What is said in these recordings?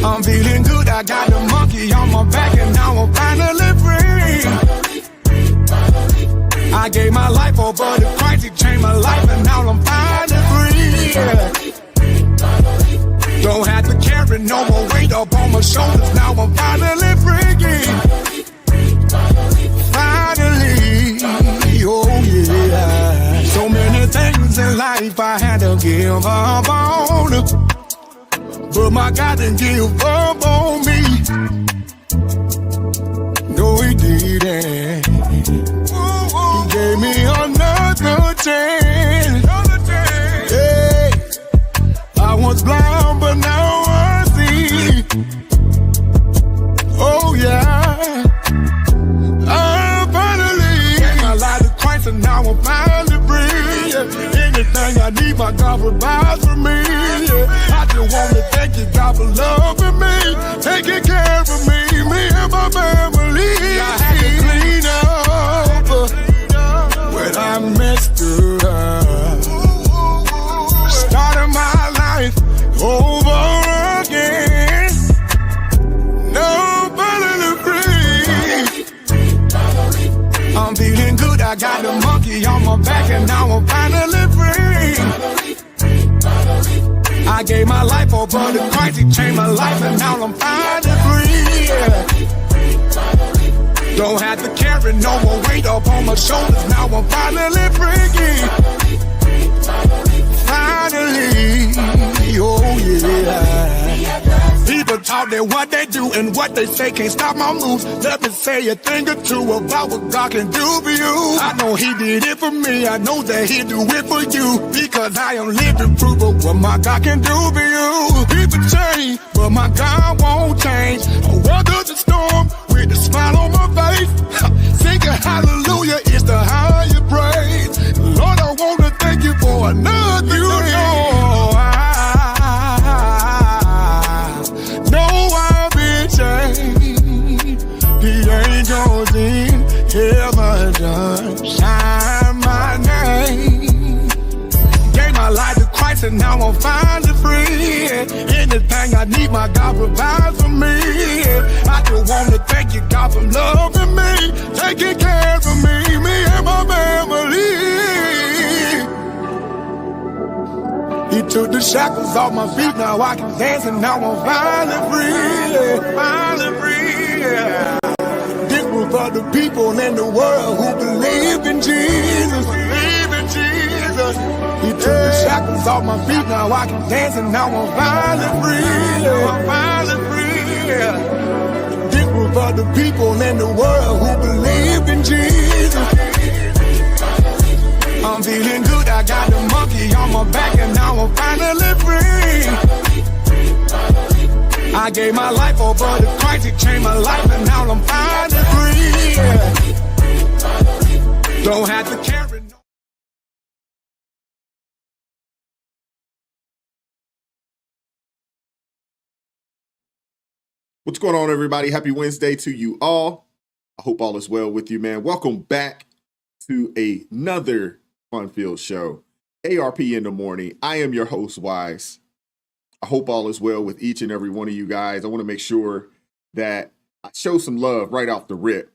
I'm feeling good, I got the monkey on my back and now I'm finally free. I gave my life over to Christ, he changed my life and now I'm finally free. Don't have to carry no more weight up on my shoulders, now I'm finally free. Finally, oh yeah. So many things in life I had to give up on, but my God didn't give up on me. No, he didn't. He gave me another chance. Hey, I was blind, but now I see. Oh yeah, I finally gave my life to Christ, and now I'm finally free. Anything I need, my God provides for me. I just want to thank you, God, for loving me, taking care of me and my family. I had to clean up when I messed up, starting my life over again. Now I'm finally free. I'm feeling good, I got the monkey on my back and now I'm finally free. I gave my life over to Christ, he changed my life and now I'm finally free. Don't have to carry no more weight up on my shoulders, now I'm finally free. Finally, oh yeah. People talk that what they do and what they say can't stop my moves. Let me say a thing or two about what God can do for you. I know he did it for me, I know that he'll do it for you, because I am living proof of what my God can do for you. People change, but my God won't change. I weather the storm with a smile on my face. Singing hallelujah is the higher praise. Lord, I want to thank you for another year. I've been changed. The angels in heaven done shine my name. Gave my life to Christ and now I'm finally free. Anything I need, my God provides for me. I just want to thank you, God, for loving me, taking care of me and my family. He took the shackles off my feet, now I can dance and now I'm finally free, finally free. This was for the people in the world who believe in Jesus, believe in Jesus. He took the shackles off my feet, now I can dance and now I'm finally free, I'm finally free. This was for the people in the world who believe in Jesus. I'm feeling good, I got the monkey on my back and now I'm finally free. I gave my life over to Christ, he changed my life and now I'm finally free. Don't have to carry no. What's going on, everybody? Happy Wednesday to you all. I hope all is well with you, man. Welcome back to another fun-filled show, ARP in the morning. I am your host, Wise. I hope all is well with each and every one of you guys. I want to make sure that I show some love right off the rip.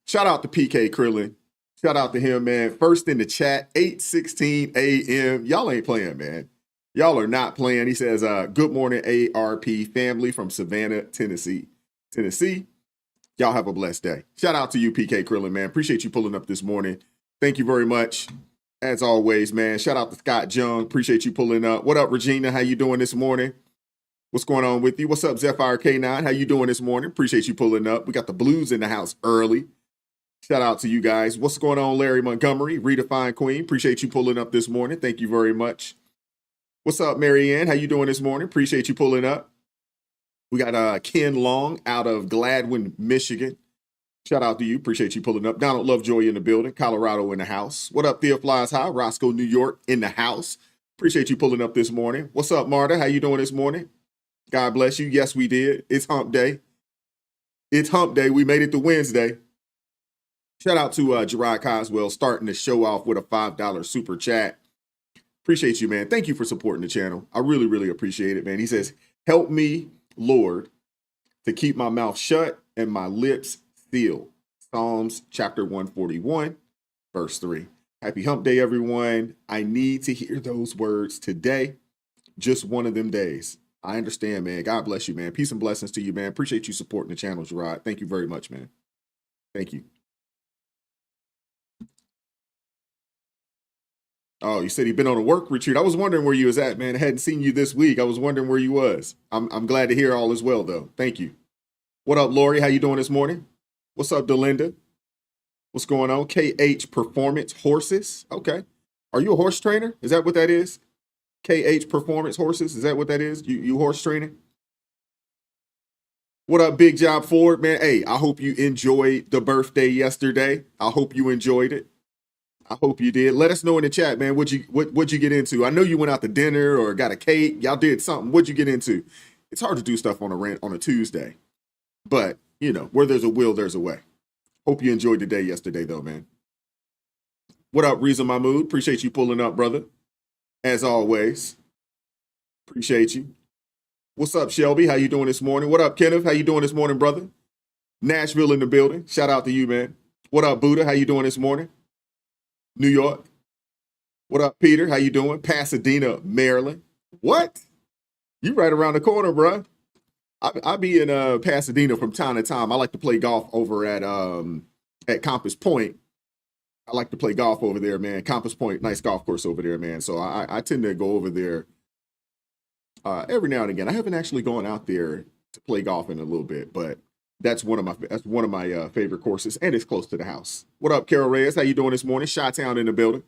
Shout out to PK Krillin. Shout out to him, man. First in the chat, 8:16 a.m. Y'all ain't playing, man. Y'all are not playing. He says, good morning, ARP family from Savannah, Tennessee. Y'all have a blessed day. Shout out to you, PK Krillin, man. Appreciate you pulling up this morning. Thank you very much. As always, man. Shout out to Scott Jung. Appreciate you pulling up. What up, Regina? How you doing this morning? What's going on with you? What's up, Zephyr K9? How you doing this morning? Appreciate you pulling up. We got the Blues in the house early. Shout out to you guys. What's going on, Larry Montgomery? Redefined Queen. Appreciate you pulling up this morning. Thank you very much. What's up, Marianne? How you doing this morning? Appreciate you pulling up. We got Ken Long out of Gladwin, Michigan. Shout out to you. Appreciate you pulling up. Donald Lovejoy in the building. Colorado in the house. What up, Thea Flies High? Roscoe, New York in the house. Appreciate you pulling up this morning. What's up, Marta? How you doing this morning? God bless you. Yes, we did. It's hump day. It's hump day. We made it to Wednesday. Shout out to Gerard Coswell starting the show off with a $5 super chat. Appreciate you, man. Thank you for supporting the channel. I really, really appreciate it, man. He says, help me, Lord, to keep my mouth shut and my lips sealed. Psalms chapter 141, verse 3. Happy hump day, everyone. I need to hear those words today. Just one of them days. I understand, man. God bless you, man. Peace and blessings to you, man. Appreciate you supporting the channel, Gerard. Thank you very much, man. Thank you. Oh, you said you've been on a work retreat. I was wondering where you was at, man. I hadn't seen you this week. I was wondering where you was. I'm glad to hear all is well, though. Thank you. What up, Lori? How you doing this morning? What's up, Delinda? What's going on? KH Performance Horses. Okay. Are you a horse trainer? Is that what that is? KH Performance Horses. Is that what that is? You horse training? What up, Big Job Ford, man? Hey, I hope you enjoyed the birthday yesterday. I hope you enjoyed it. I hope you did. Let us know in the chat, man. What'd you get into? I know you went out to dinner or got a cake. Y'all did something. What'd you get into? It's hard to do stuff on a Tuesday, but you know, where there's a will, there's a way. Hope you enjoyed the day yesterday, though, man. What up, Reza Mahmood? Appreciate you pulling up, brother. As always, appreciate you. What's up, Shelby? How you doing this morning? What up, Kenneth? How you doing this morning, brother? Nashville in the building. Shout out to you, man. What up, Buddha? How you doing this morning? New York. What up, Peter? How you doing? Pasadena, Maryland. What? You right around the corner, bro. I be in Pasadena from time to time. I like to play golf over at Compass Point. I like to play golf over there, man. Compass Point, nice golf course over there, man. So I tend to go over there every now and again. I haven't actually gone out there to play golf in a little bit, but that's one of my favorite courses, and it's close to the house. What up, Carol Reyes? How you doing this morning? Chi-Town in the building.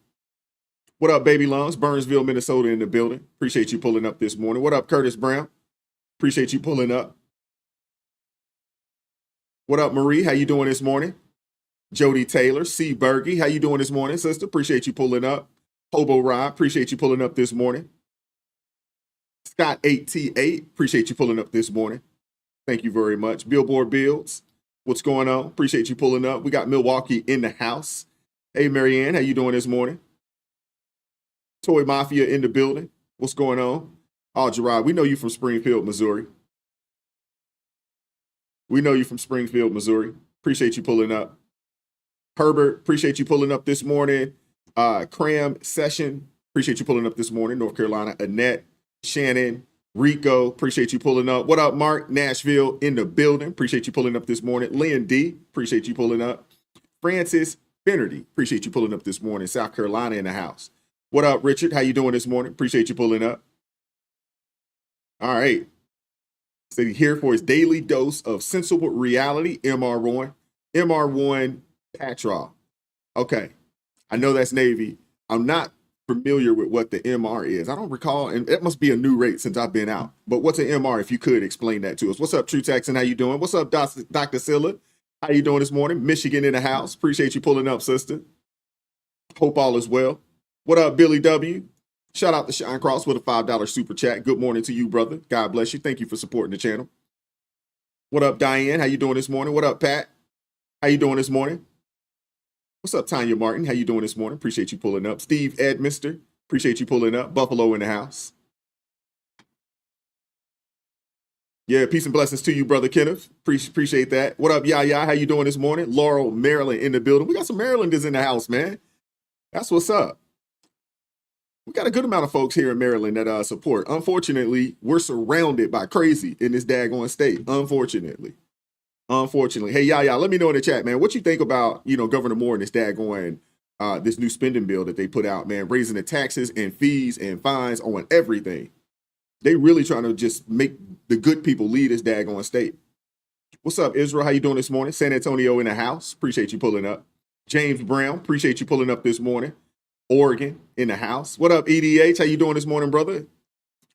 What up, Baby Lungs? Burnsville, Minnesota in the building. Appreciate you pulling up this morning. What up, Curtis Brown? Appreciate you pulling up. What up, Marie? How you doing this morning? Jody Taylor, C. Bergie. How you doing this morning, sister? Appreciate you pulling up. Hobo Rob, appreciate you pulling up this morning. Scott 8T8, appreciate you pulling up this morning. Thank you very much. Billboard Builds, what's going on? Appreciate you pulling up. We got Milwaukee in the house. Hey, Marianne, how you doing this morning? Toy Mafia in the building. What's going on? Oh, Gerard, we know you from Springfield, Missouri. We know you from Springfield, Missouri. Appreciate you pulling up. Herbert, appreciate you pulling up this morning. Cram Session, appreciate you pulling up this morning. North Carolina. Annette, Shannon, Rico, appreciate you pulling up. What up, Mark? Nashville in the building. Appreciate you pulling up this morning. Lynn D, appreciate you pulling up. Francis Finnerty, appreciate you pulling up this morning. South Carolina in the house. What up, Richard? How you doing this morning? Appreciate you pulling up. All right. So here for his daily dose of sensible reality, MR1. MR1 Patrol. Okay. I know that's Navy. I'm not familiar with what the MR is. I don't recall, and it must be a new rate since I've been out. But what's an MR, if you could explain that to us? What's up, True Texan? How you doing? What's up, Dr. Silla? How you doing this morning? Michigan in the house. Appreciate you pulling up, sister. Hope all is well. What up, Billy W? Shout out to Shine Cross with a $5 super chat. Good morning to you, brother. God bless you. Thank you for supporting the channel. What up, Diane? How you doing this morning? What up, Pat? How you doing this morning? What's up, Tanya Martin? How you doing this morning? Appreciate you pulling up. Steve Edmister, appreciate you pulling up. Buffalo in the house. Yeah, peace and blessings to you, brother Kenneth. Appreciate that. What up, Yaya? How you doing this morning? Laurel, Maryland in the building. We got some Marylanders in the house, man. That's what's up. We got a good amount of folks here in Maryland that support. Unfortunately, we're surrounded by crazy in this daggone state. Unfortunately. Hey, Yaya, let me know in the chat, man, what you think about, Governor Moore and this daggone, this new spending bill that they put out, man, raising the taxes and fees and fines on everything. They really trying to just make the good people lead this daggone state. What's up, Israel? How you doing this morning? San Antonio in the house. Appreciate you pulling up. James Brown, appreciate you pulling up this morning. Oregon in the house. What up, EDH? How you doing this morning, brother?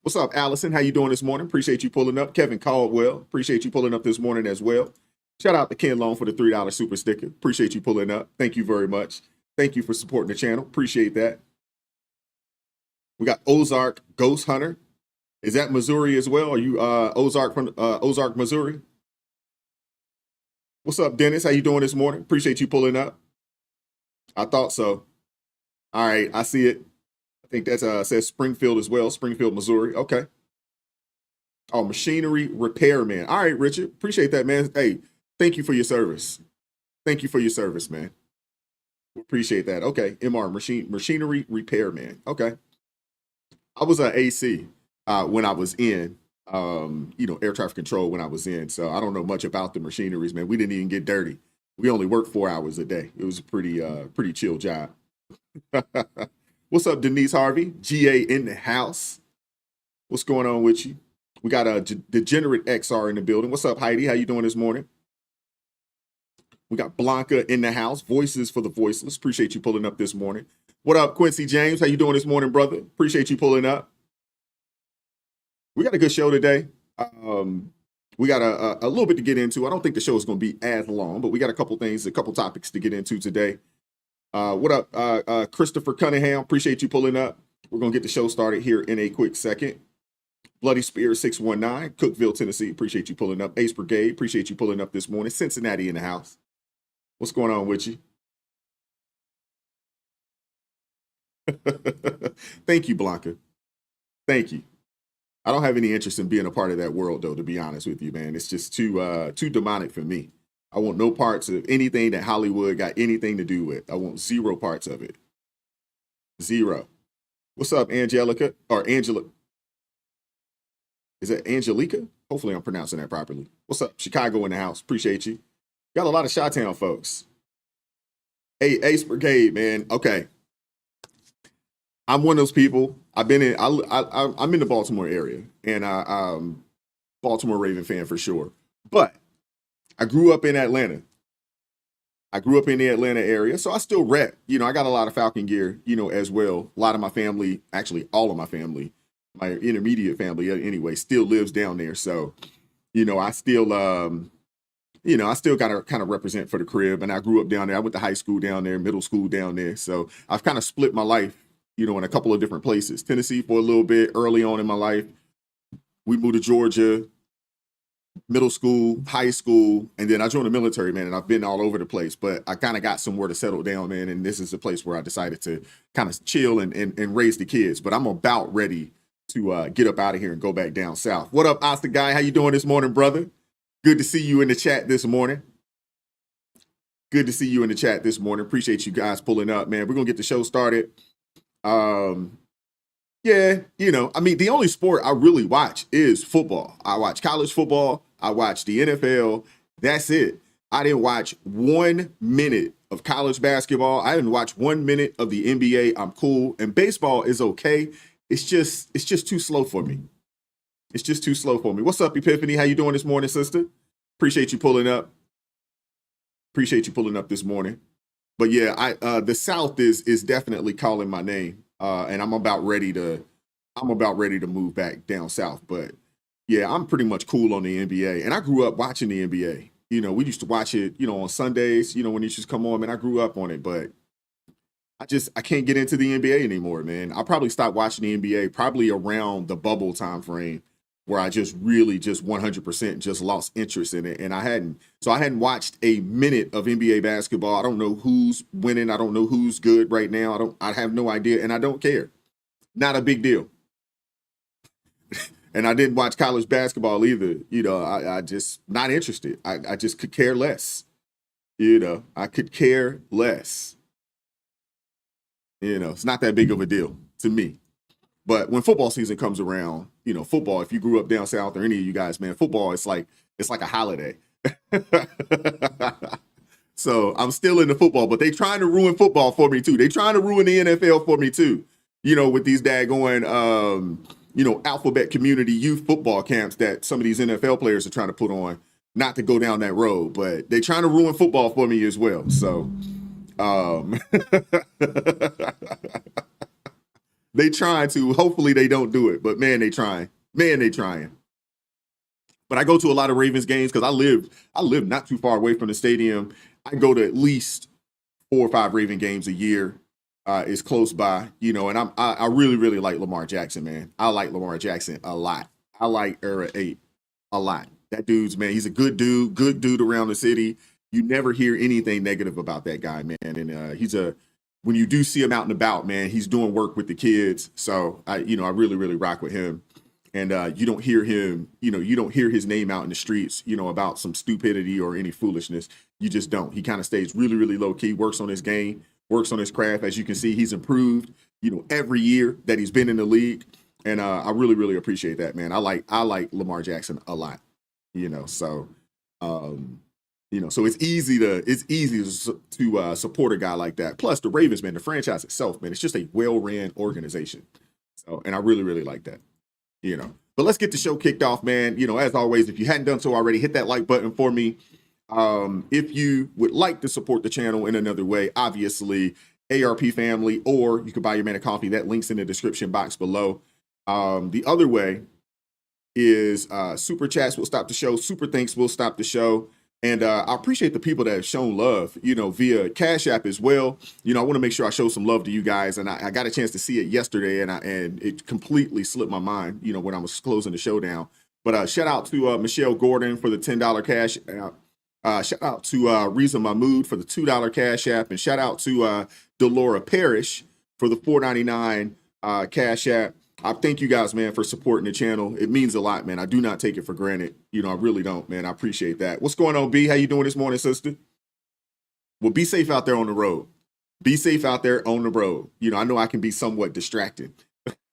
What's up, Allison? How you doing this morning? Appreciate you pulling up. Kevin Caldwell, appreciate you pulling up this morning as well. Shout out to Ken Long for the $3 super sticker. Appreciate you pulling up. Thank you very much. Thank you for supporting the channel. Appreciate that. We got Ozark Ghost Hunter. Is that Missouri as well? Are you Ozark from Ozark, Missouri? What's up, Dennis? How you doing this morning? Appreciate you pulling up. I thought so. All right, I see it. think that's says Springfield as well, Springfield, Missouri. Okay. Oh, machinery repairman. All right, Richard. Appreciate that, man. Hey, thank you for your service. Thank you for your service, man. Appreciate that. Okay. Machinery repairman. Okay. I was an AC when I was in air traffic control when I was in. So I don't know much about the machineries, man. We didn't even get dirty. We only worked 4 hours a day. It was a pretty chill job. What's up, Denise Harvey? GA in the house. What's going on with you? We got a Degenerate XR in the building. What's up, Heidi? How you doing this morning? We got Blanca in the house. Voices for the voiceless. Appreciate you pulling up this morning. What up, Quincy James? How you doing this morning, brother? Appreciate you pulling up. We got a good show today. We got a little bit to get into. I don't think the show is going to be as long, but we got a couple topics to get into today. What up, Christopher Cunningham? Appreciate you pulling up. We're going to get the show started here in a quick second. Bloody Spear 619, Cookeville, Tennessee. Appreciate you pulling up. Ace Brigade, appreciate you pulling up this morning. Cincinnati in the house. What's going on with you? Thank you, Blanca. Thank you. I don't have any interest in being a part of that world, though, to be honest with you, man. It's just too demonic for me. I want no parts of anything that Hollywood got anything to do with. I want zero parts of it. Zero. What's up, Angelica? Or Angela? Is that Angelica? Hopefully I'm pronouncing that properly. What's up? Chicago in the house. Appreciate you. Got a lot of Chi-Town folks. Hey, Ace Brigade, man. Okay. I'm one of those people. I'm in the Baltimore area, and I'm Baltimore Raven fan for sure. But I grew up in Atlanta. I grew up in the Atlanta area, so I still rep. I got a lot of Falcon gear, as well. A lot of my family, actually all of my family, my intermediate family anyway, still lives down there. So, I still got to kind of represent for the crib. And I grew up down there. I went to high school down there, middle school down there. So I've kind of split my life, in a couple of different places. Tennessee for a little bit early on in my life. We moved to Georgia, middle school, high school, and then I joined the military, man, and I've been all over the place. But I kind of got somewhere to settle down, man, and this is the place where I decided to kind of chill and raise the kids. But I'm about ready to get up out of here and go back down south. What up, Asta Guy? How you doing this morning, brother? Good to see you in the chat this morning. Good to see you in the chat this morning. Appreciate you guys pulling up, man. We're going to get the show started. The only sport I really watch is football. I watch college football. I watch the NFL. That's it. I didn't watch 1 minute of college basketball. I didn't watch 1 minute of the NBA. I'm cool. And baseball is okay. It's just too slow for me. It's just too slow for me. What's up, Epiphany? How you doing this morning, sister? Appreciate you pulling up. Appreciate you pulling up this morning. But yeah, the South is definitely calling my name, and I'm about ready to move back down south. But yeah, I'm pretty much cool on the NBA, and I grew up watching the NBA. We used to watch it, on Sundays. When it used to come on, man. I grew up on it, but I can't get into the NBA anymore, man. I'll probably stop watching the NBA probably around the bubble time frame, where I just really 100% just lost interest in it. And I hadn't watched a minute of NBA basketball. I don't know who's winning. I don't know who's good right now. I have no idea. And I don't care. Not a big deal. And I didn't watch college basketball either. I just not interested. I just could care less. I could care less. It's not that big of a deal to me. But when football season comes around, football, if you grew up down south or any of you guys, man, football, it's like a holiday. So I'm still into football, but they trying to ruin football for me too. They trying to ruin the NFL for me too, with these daggone, alphabet community youth football camps that some of these NFL players are trying to put on, not to go down that road, but they trying to ruin football for me as well. So, they trying to. Hopefully they don't do it, but man, they trying. Man, they trying. But I go to a lot of Ravens games because I live not too far away from the stadium. I go to at least 4 or 5 Raven games a year. It's close by, and I really, really like Lamar Jackson, man. I like Lamar Jackson a lot. I like Era 8 a lot. That dude's, man, he's a good dude around the city. You never hear anything negative about that guy, man. And he's a when you do see him out and about, man, he's doing work with the kids. So I really, really rock with him. And you don't hear him, you don't hear his name out in the streets, about some stupidity or any foolishness. You just don't. He kind of stays really, really low key, works on his game, works on his craft. As you can see, he's improved, every year that he's been in the league. And I really, really appreciate that, man. I like Lamar Jackson a lot, so, so it's easy to support a guy like that. Plus the Ravens, man, the franchise itself, man, it's just a well-ran organization. So, and I really, really like that. But let's get the show kicked off, man. As always, if you hadn't done so already, hit that like button for me. If you would like to support the channel in another way, obviously ARP family, or you could buy your man a coffee. That link's in the description box below. The other way is super chats will stop the show. Super thanks will stop the show. And I appreciate the people that have shown love, via Cash App as well. I want to make sure I show some love to you guys. And I got a chance to see it yesterday, and it completely slipped my mind, when I was closing the show down. But shout out to Michelle Gordon for the $10 Cash App. Shout out to Riza Mahmood for the $2 Cash App. And shout out to Delora Parrish for the $4.99 Cash App. I thank you guys, man, for supporting the channel. It means a lot, man. I do not take it for granted. I really don't, man. I appreciate that. What's going on, B? How you doing this morning, sister? Well, be safe out there on the road. Be safe out there on the road. I know I can be somewhat distracting.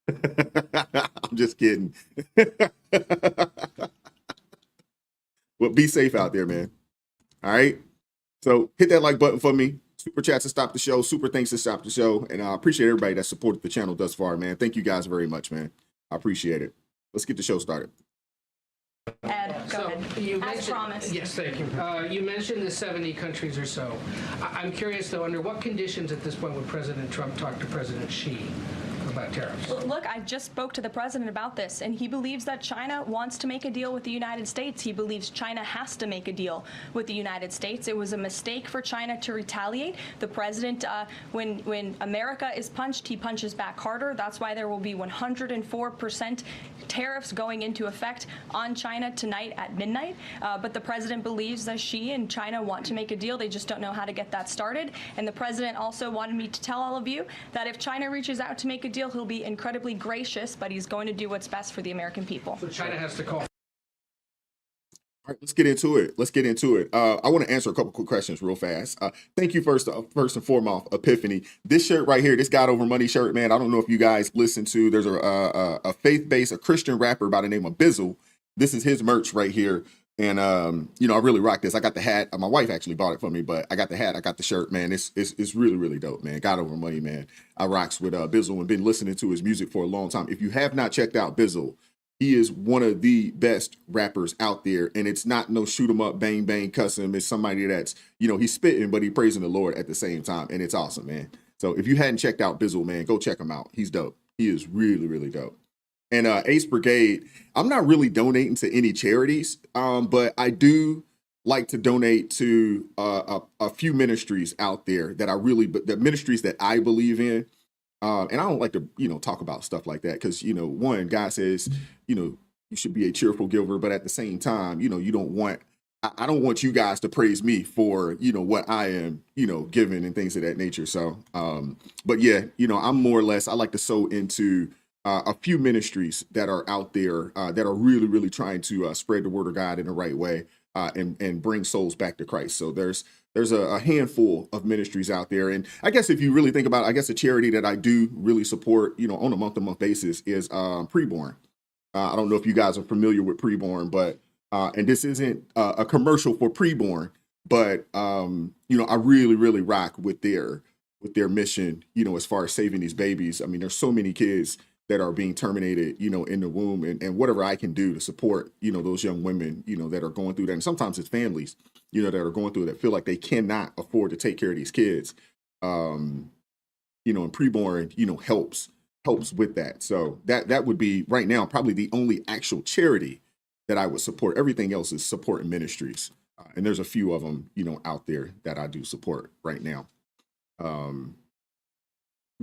I'm just kidding. Well, be safe out there, man. All right? So hit that like button for me. Super chats to stop the show. Super thanks to stop the show. And I appreciate everybody that supported the channel thus far, man. Thank you guys very much, man. I appreciate it. Let's get the show started. Ed, go ahead. As promised. Yes, thank you. You mentioned the 70 countries or so. I'm curious, though, under what conditions at this point would President Trump talk to President Xi about tariffs? Look, I just spoke to the president about this, and he believes that China wants to make a deal with the United States. He believes China has to make a deal with the United States. It was a mistake for China to retaliate. The president, when America is punched, he punches back harder. That's why there will be 104% tariffs going into effect on China tonight at midnight. But the president believes that Xi and China want to make a deal. They just don't know how to get that started. And the president also wanted me to tell all of you that if China reaches out to make a deal, he'll be incredibly gracious, but he's going to do what's best for the American people. So China has to call. All right, let's get into it. I want to answer a couple quick questions real fast. Thank you first and foremost, Epiphany. This shirt right here, this God Over Money shirt, man. I don't know if you guys listen to. There's a faith-based, a Christian rapper by the name of Bizzle. This is his merch right here. And, I really rock this. I got the hat. My wife actually bought it for me, but I got the hat. I got the shirt, man. It's really, really dope, man. God Over Money, man. I rocks with Bizzle and been listening to his music for a long time. If you have not checked out Bizzle, he is one of the best rappers out there. And it's not no shoot 'em up, bang, bang, cuss him. It's somebody that's, he's spitting, but he praising the Lord at the same time. And it's awesome, man. So if you hadn't checked out Bizzle, man, go check him out. He's dope. He is really, really dope. And Ace Brigade, I'm not really donating to any charities, but I do like to donate to a few ministries out there that the ministries that I believe in. And I don't like to, talk about stuff like that because, one, God says, you should be a cheerful giver, but at the same time, you don't want, I don't want you guys to praise me for, what I am, giving and things of that nature. So, but yeah, I'm more or less, I like to sow into a few ministries that are out there that are really, really trying to spread the word of God in the right way and bring souls back to Christ. So there's a handful of ministries out there. And I guess if you really think about it, I guess a charity that I do really support, on a month-to-month basis is Preborn. I don't know if you guys are familiar with Preborn, but and this isn't a commercial for Preborn, but I really, really rock with their mission, as far as saving these babies. I mean, there's so many kids that are being terminated, in the womb, and whatever I can do to support, those young women, that are going through that. And sometimes it's families, that are going through that feel like they cannot afford to take care of these kids. And Preborn, helps with that. So that would be right now probably the only actual charity that I would support. Everything else is supporting ministries. And there's a few of them, out there that I do support right now.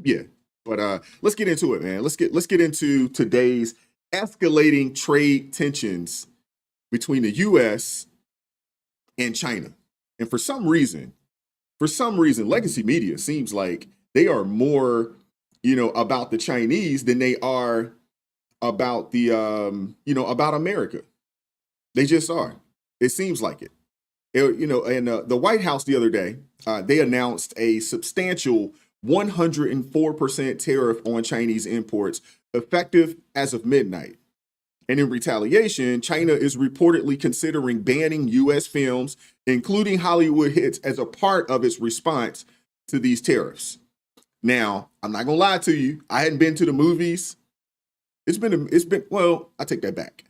Yeah. But let's get into it, man. Let's get into today's escalating trade tensions between the U.S. and China. And for some reason, legacy media seems like they are more, about the Chinese than they are about the, about America. They just are. It seems like it. And the White House the other day, they announced a substantial 104% tariff on Chinese imports effective as of midnight. And in retaliation, China is reportedly considering banning U.S. films, including Hollywood hits, as a part of its response to these tariffs. Now, I'm not gonna lie to you. I hadn't been to the movies. Well, I take that back.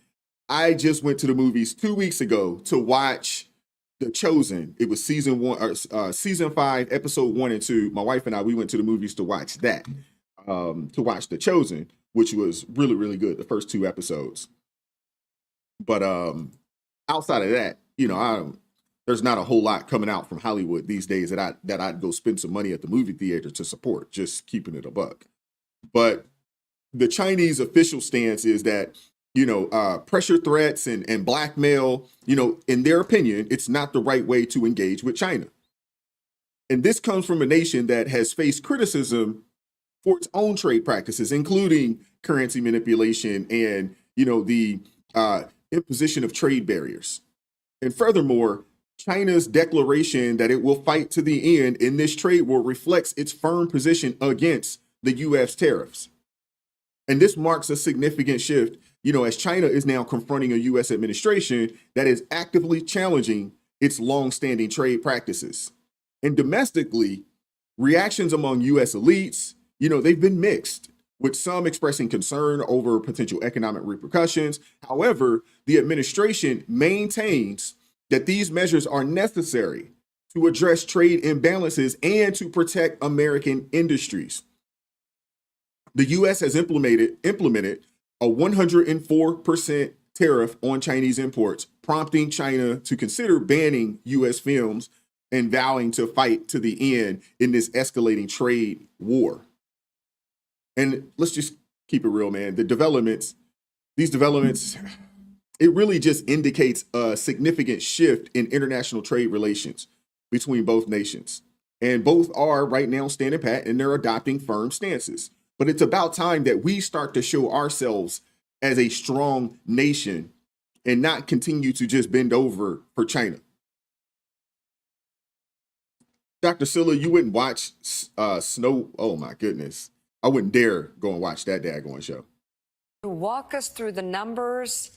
I just went to the movies 2 weeks ago to watch The Chosen. It was season 5, episode 1 and 2. My wife and I, we went to the movies to watch that, to watch The Chosen, which was really, really good, the first 2 episodes. But outside of that, there's not a whole lot coming out from Hollywood these days that I'd go spend some money at the movie theater to support, just keeping it a buck. But the Chinese official stance is that, pressure threats and blackmail, in their opinion, it's not the right way to engage with China. And this comes from a nation that has faced criticism for its own trade practices, including currency manipulation and, the imposition of trade barriers. And furthermore, China's declaration that it will fight to the end in this trade war reflects its firm position against the U.S. tariffs. And this marks a significant shift, as China is now confronting a U.S. administration that is actively challenging its longstanding trade practices. And domestically, reactions among U.S. elites, they've been mixed, with some expressing concern over potential economic repercussions. However, the administration maintains that these measures are necessary to address trade imbalances and to protect American industries. The U.S. has implemented a 104% tariff on Chinese imports, prompting China to consider banning U.S. films and vowing to fight to the end in this escalating trade war. And let's just keep it real, man. These developments, it really just indicates a significant shift in international trade relations between both nations. And both are right now standing pat and they're adopting firm stances. But it's about time that we start to show ourselves as a strong nation and not continue to just bend over for China. Dr. Silla, you wouldn't watch Snow. Oh, my goodness. I wouldn't dare go and watch that daggone show. Walk us through the numbers.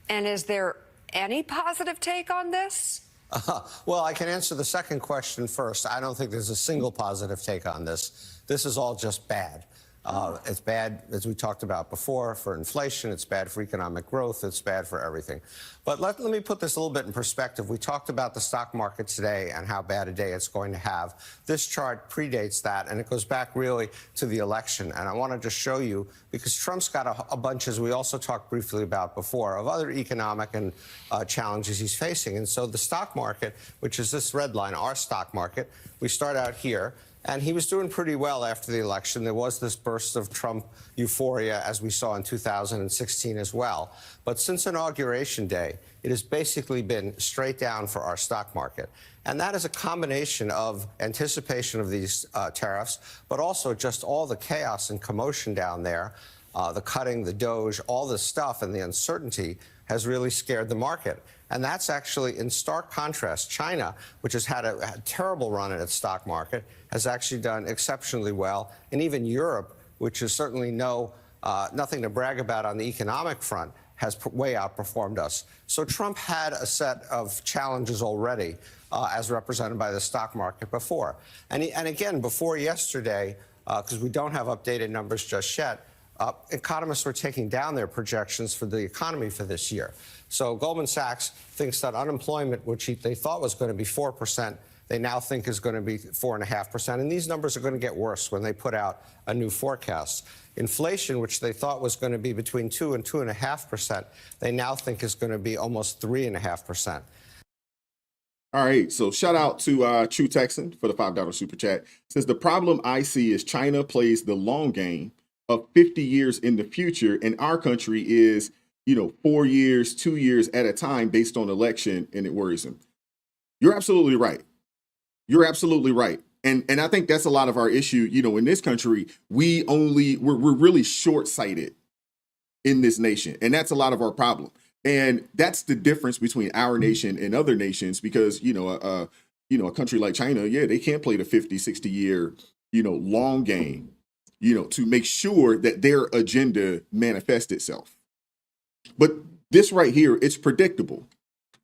And is there any positive take on this? Well, I can answer the second question first. I don't think there's a single positive take on this. This is all just bad. It's bad, as we talked about before, for inflation. It's bad for economic growth. It's bad for everything. But let me put this a little bit in perspective. We talked about the stock market today and how bad a day it's going to have. This chart predates that, and it goes back really to the election. And I want to just show you, because Trump's got a bunch, as we also talked briefly about before, of other economic and challenges he's facing. And so the stock market, which is this red line, our stock market, we start out here. And he was doing pretty well after the election. There was this burst of Trump euphoria, as we saw in 2016 as well. But since Inauguration Day, it has basically been straight down for our stock market. And that is a combination of anticipation of these tariffs, but also just all the chaos and commotion down there, the cutting, the Doge, all this stuff and the uncertainty has really scared the market. And that's actually in stark contrast. China, which has had a terrible run in its stock market, has actually done exceptionally well. And even Europe, which is certainly nothing to brag about on the economic front, has way outperformed us. So Trump had a set of challenges already, as represented by the stock market before. And again, before yesterday, because we don't have updated numbers just yet, economists were taking down their projections for the economy for this year. So Goldman Sachs thinks that unemployment, which they thought was going to be 4%, they now think is going to be 4.5%. And these numbers are going to get worse when they put out a new forecast. Inflation, which they thought was going to be between 2 and 2.5%, they now think is going to be almost 3.5%. All right, so shout out to True Texan for the $5 super chat. Says the problem I see is China plays the long game of 50 years in the future, and our country is 4 years, 2 years at a time based on election, and it worries him. You're absolutely right. You're absolutely right. And I think that's a lot of our issue. In this country, we're really short-sighted in this nation, and that's a lot of our problem. And that's the difference between our nation and other nations, because a country like China, they can't play the 50, 60-year long game, to make sure that their agenda manifests itself. But this right here, it's predictable.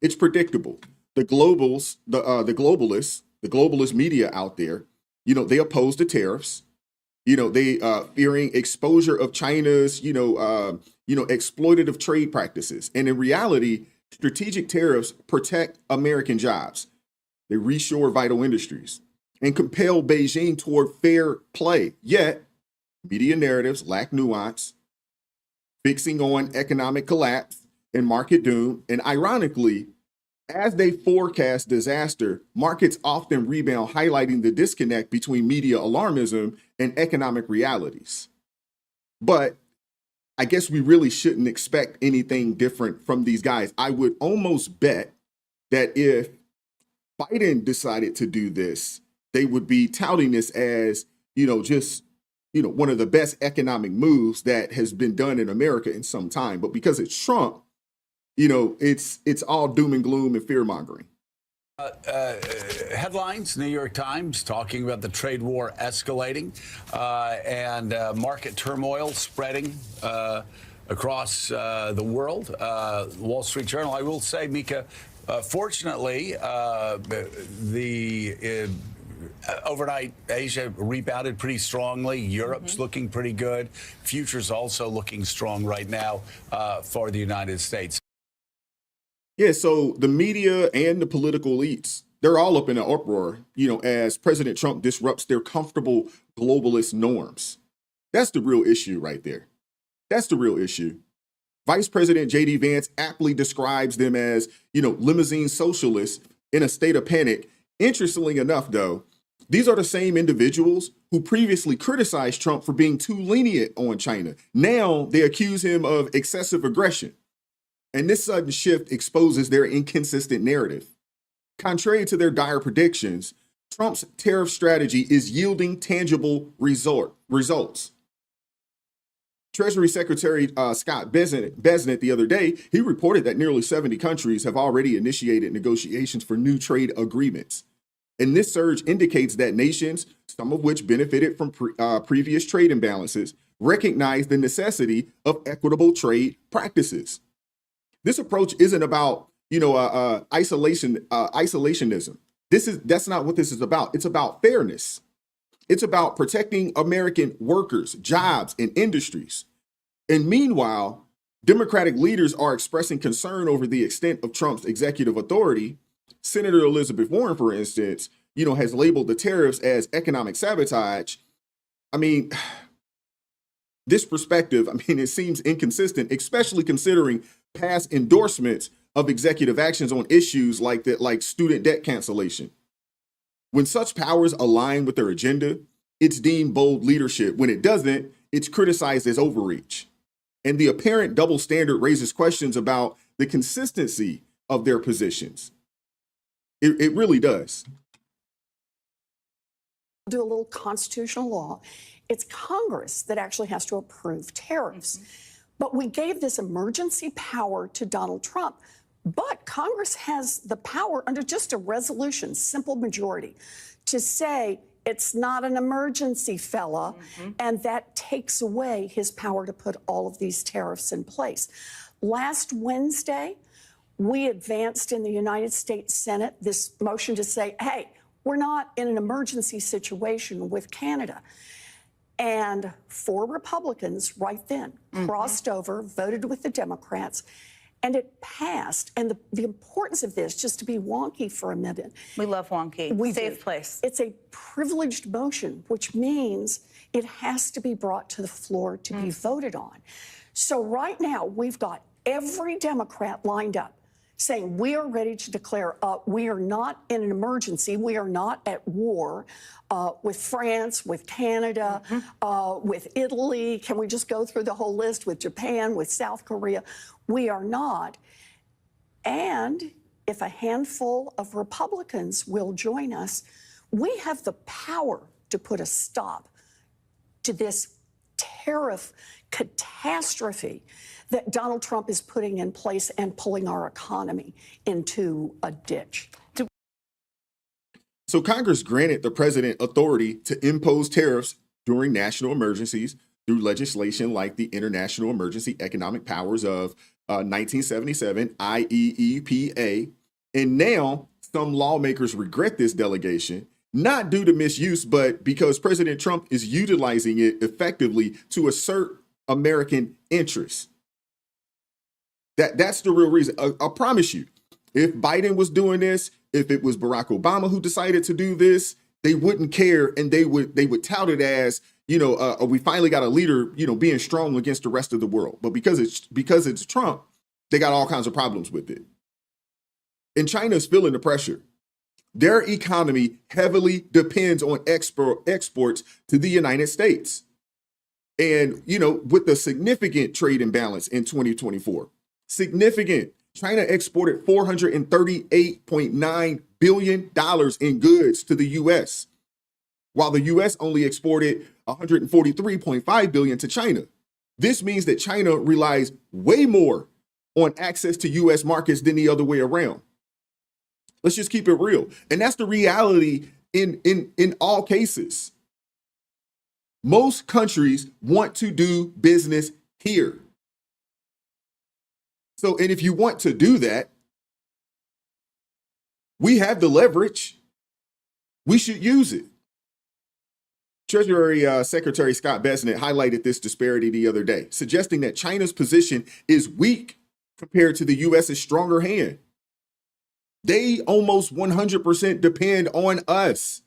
It's predictable. The globalists, the globalist media out there, they oppose the tariffs. They fearing exposure of China's, exploitative trade practices. And in reality, strategic tariffs protect American jobs. They reshore vital industries and compel Beijing toward fair play. Yet, media narratives lack nuance, fixing on economic collapse and market doom. And ironically, as they forecast disaster, markets often rebound, highlighting the disconnect between media alarmism and economic realities. But I guess we really shouldn't expect anything different from these guys. I would almost bet that if Biden decided to do this, they would be touting this as, one of the best economic moves that has been done in America in some time. But because it's Trump, it's all doom and gloom and fear mongering. Headlines, New York Times, talking about the trade war escalating and market turmoil spreading across the world. Wall Street Journal, I will say, Mika, fortunately, the overnight Asia rebounded pretty strongly. Europe's looking pretty good. Futures also looking strong right now for the United States. Yeah, so the media and the political elites, they're all up in an uproar, as President Trump disrupts their comfortable globalist norms. That's the real issue right there. That's the real issue. Vice President J.D. Vance aptly describes them as, limousine socialists in a state of panic. Interestingly enough, though, these are the same individuals who previously criticized Trump for being too lenient on China. Now they accuse him of excessive aggression. And this sudden shift exposes their inconsistent narrative. Contrary to their dire predictions, Trump's tariff strategy is yielding tangible results. Treasury Secretary Scott Bessent the other day, he reported that nearly 70 countries have already initiated negotiations for new trade agreements. And this surge indicates that nations, some of which benefited from previous trade imbalances, recognize the necessity of equitable trade practices. This approach isn't about, isolationism. That's not what this is about. It's about fairness. It's about protecting American workers, jobs, and industries. And meanwhile, Democratic leaders are expressing concern over the extent of Trump's executive authority. Senator Elizabeth Warren, for instance, has labeled the tariffs as economic sabotage. I mean, this perspective, it seems inconsistent, especially considering past endorsements of executive actions on issues like student debt cancellation. When such powers align with their agenda, it's deemed bold leadership. When it doesn't, it's criticized as overreach. And the apparent double standard raises questions about the consistency of their positions. It really does. Do a little constitutional law. It's Congress that actually has to approve tariffs. But we gave this emergency power to Donald Trump. But Congress has the power under just a resolution, simple majority, to say it's not an emergency, fella. And that takes away his power to put all of these tariffs in place. Last Wednesday, we advanced in the United States Senate this motion to say, hey, we're not in an emergency situation with Canada. And 4 Republicans right then crossed over, voted with the Democrats, and it passed. And the importance of this, just to be wonky for a minute. We love wonky. Safe place. It's a privileged motion, which means it has to be brought to the floor to be voted on. So right now, we've got every Democrat lined up saying we are ready to declare we are not in an emergency. We are not at war with France, with Canada, with Italy. Can we just go through the whole list with Japan, with South Korea? We are not. And if a handful of Republicans will join us, We have the power to put a stop to this tariff catastrophe that Donald Trump is putting in place and pulling our economy into a ditch. So Congress granted the president authority to impose tariffs during national emergencies through legislation like the International Emergency Economic Powers of 1977, IEEPA. And now some lawmakers regret this delegation, not due to misuse, but because President Trump is utilizing it effectively to assert American interests. That's the real reason. I promise you, if Biden was doing this, if it was Barack Obama who decided to do this, they wouldn't care, and they would tout it as, we finally got a leader, being strong against the rest of the world. But because it's Trump, they got all kinds of problems with it. And China is feeling the pressure. Their economy heavily depends on exports to the United States. And, with a significant trade imbalance in 2024, significant. China exported $438.9 billion in goods to the U.S., while the U.S. only exported $143.5 billion to China. This means that China relies way more on access to U.S. markets than the other way around. Let's just keep it real. And that's the reality in all cases. Most countries want to do business here. So, and if you want to do that, we have the leverage. We should use it. Treasury Secretary Scott Bessent highlighted this disparity the other day, suggesting that China's position is weak compared to the U.S.'s stronger hand. They almost 100% depend on us.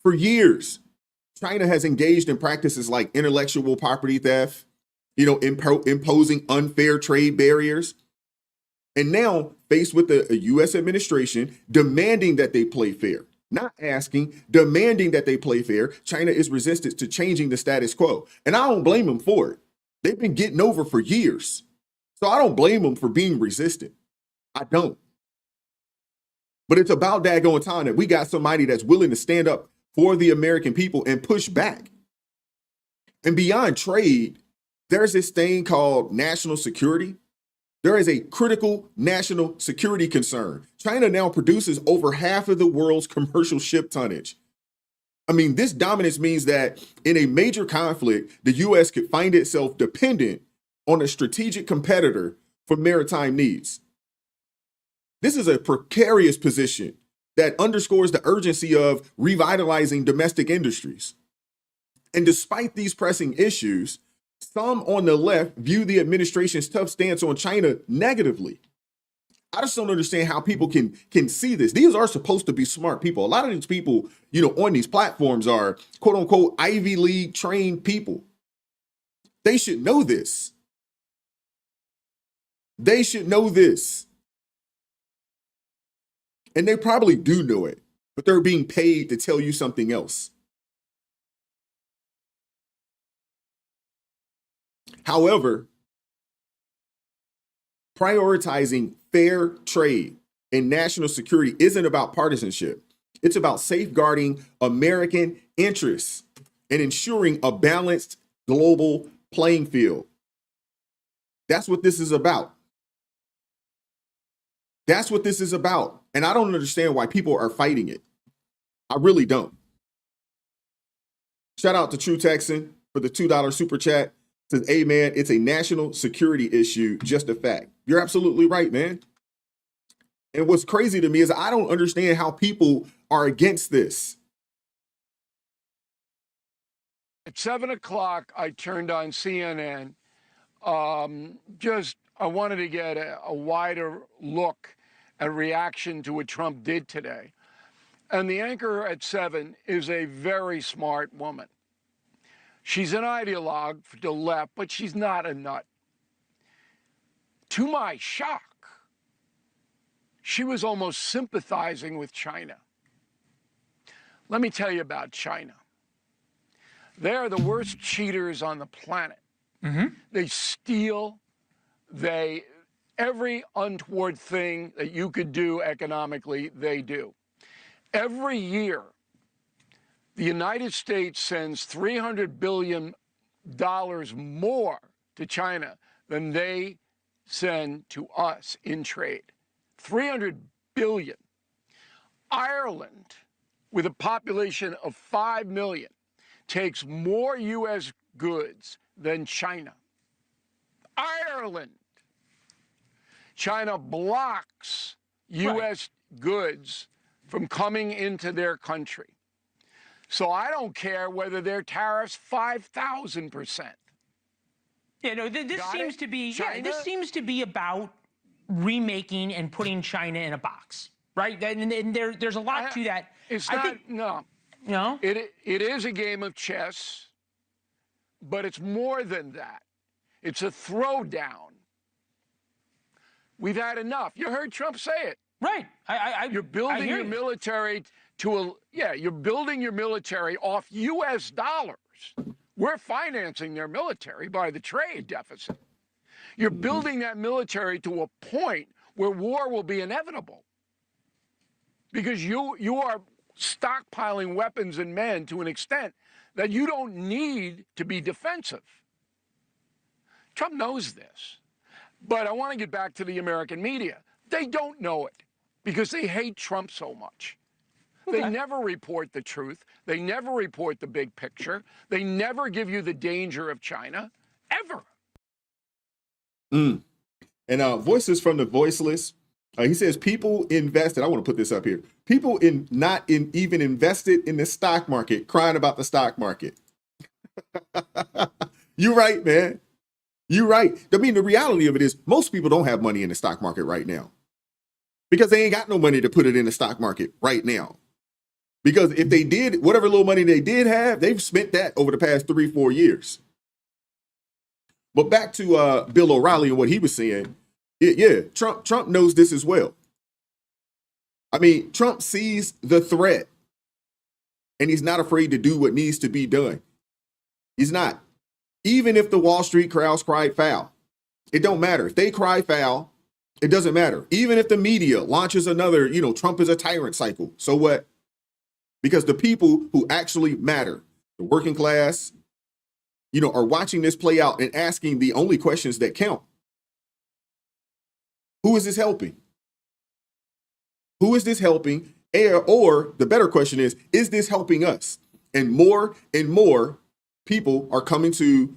For years, China has engaged in practices like intellectual property theft, imposing unfair trade barriers. And now, faced with a U.S. administration demanding that they play fair, not asking, demanding that they play fair, China is resistant to changing the status quo. And I don't blame them for it. They've been getting over for years. So I don't blame them for being resistant. I don't. But it's about daggone time that we got somebody that's willing to stand up for the American people and push back. And beyond trade, there's this thing called national security. There is a critical national security concern. China now produces over half of the world's commercial ship tonnage. I mean, this dominance means that in a major conflict, the U.S. could find itself dependent on a strategic competitor for maritime needs. This is a precarious position that underscores the urgency of revitalizing domestic industries. And despite these pressing issues, some on the left view the administration's tough stance on China negatively. I just don't understand how people can see this. These are supposed to be smart people. A lot of these people, on these platforms are quote unquote Ivy League trained people. They should know this. They should know this. And they probably do know it, but they're being paid to tell you something else. However, prioritizing fair trade and national security isn't about partisanship. It's about safeguarding American interests and ensuring a balanced global playing field. That's what this is about. That's what this is about. And I don't understand why people are fighting it. I really don't. Shout out to True Texan for the $2 super chat. Says, hey, man, it's a national security issue, just a fact. You're absolutely right, man. And what's crazy to me is I don't understand how people are against this. At 7 o'clock, I turned on CNN. I wanted to get a wider look at reaction to what Trump did today. And the anchor at 7 is a very smart woman. She's an ideologue to the left, but she's not a nut. To my shock, she was almost sympathizing with China. Let me tell you about China. They are the worst cheaters on the planet. Mm-hmm. They steal, every untoward thing that you could do economically, they do. Every year, the United States sends $300 billion more to China than they send to us in trade. $300 billion. Ireland, with a population of 5 million, takes more U.S. goods than China. Ireland. China blocks U.S. goods from coming into their country. So I don't care whether their tariffs 5,000%. Yeah, no, this Got seems it? to be China? this seems to be about remaking and putting China in a box, right? And there's a lot to that. It's I not, think, no. no. It is a game of chess, but it's more than that. It's a throwdown. We've had enough. You heard Trump say it. Right. You're building your military you're building your military off U.S. dollars. We're financing their military by the trade deficit. You're building that military to a point where war will be inevitable. Because you are stockpiling weapons and men to an extent that you don't need to be defensive. Trump knows this. But I want to get back to the American media. They don't know it because they hate Trump so much. They never report the truth. They never report the big picture. They never give you the danger of China, ever. And Voices from the Voiceless. He says people invested. I want to put this up here. People even invested in the stock market, crying about the stock market. You're right, man. You're right. I mean, the reality of it is most people don't have money in the stock market right now because they ain't got no money to put it in the stock market right now. Because if they did, whatever little money they did have, they've spent that over the past 3-4 years. But back to Bill O'Reilly and what he was saying. Trump knows this as well. I mean, Trump sees the threat and he's not afraid to do what needs to be done. He's not. Even if the Wall Street crowds cried foul, it don't matter. If they cry foul, it doesn't matter. Even if the media launches another, Trump is a tyrant cycle. So what? Because the people who actually matter, the working class, are watching this play out and asking the only questions that count. Who is this helping? Who is this helping? Or the better question is this helping us? And more people are coming to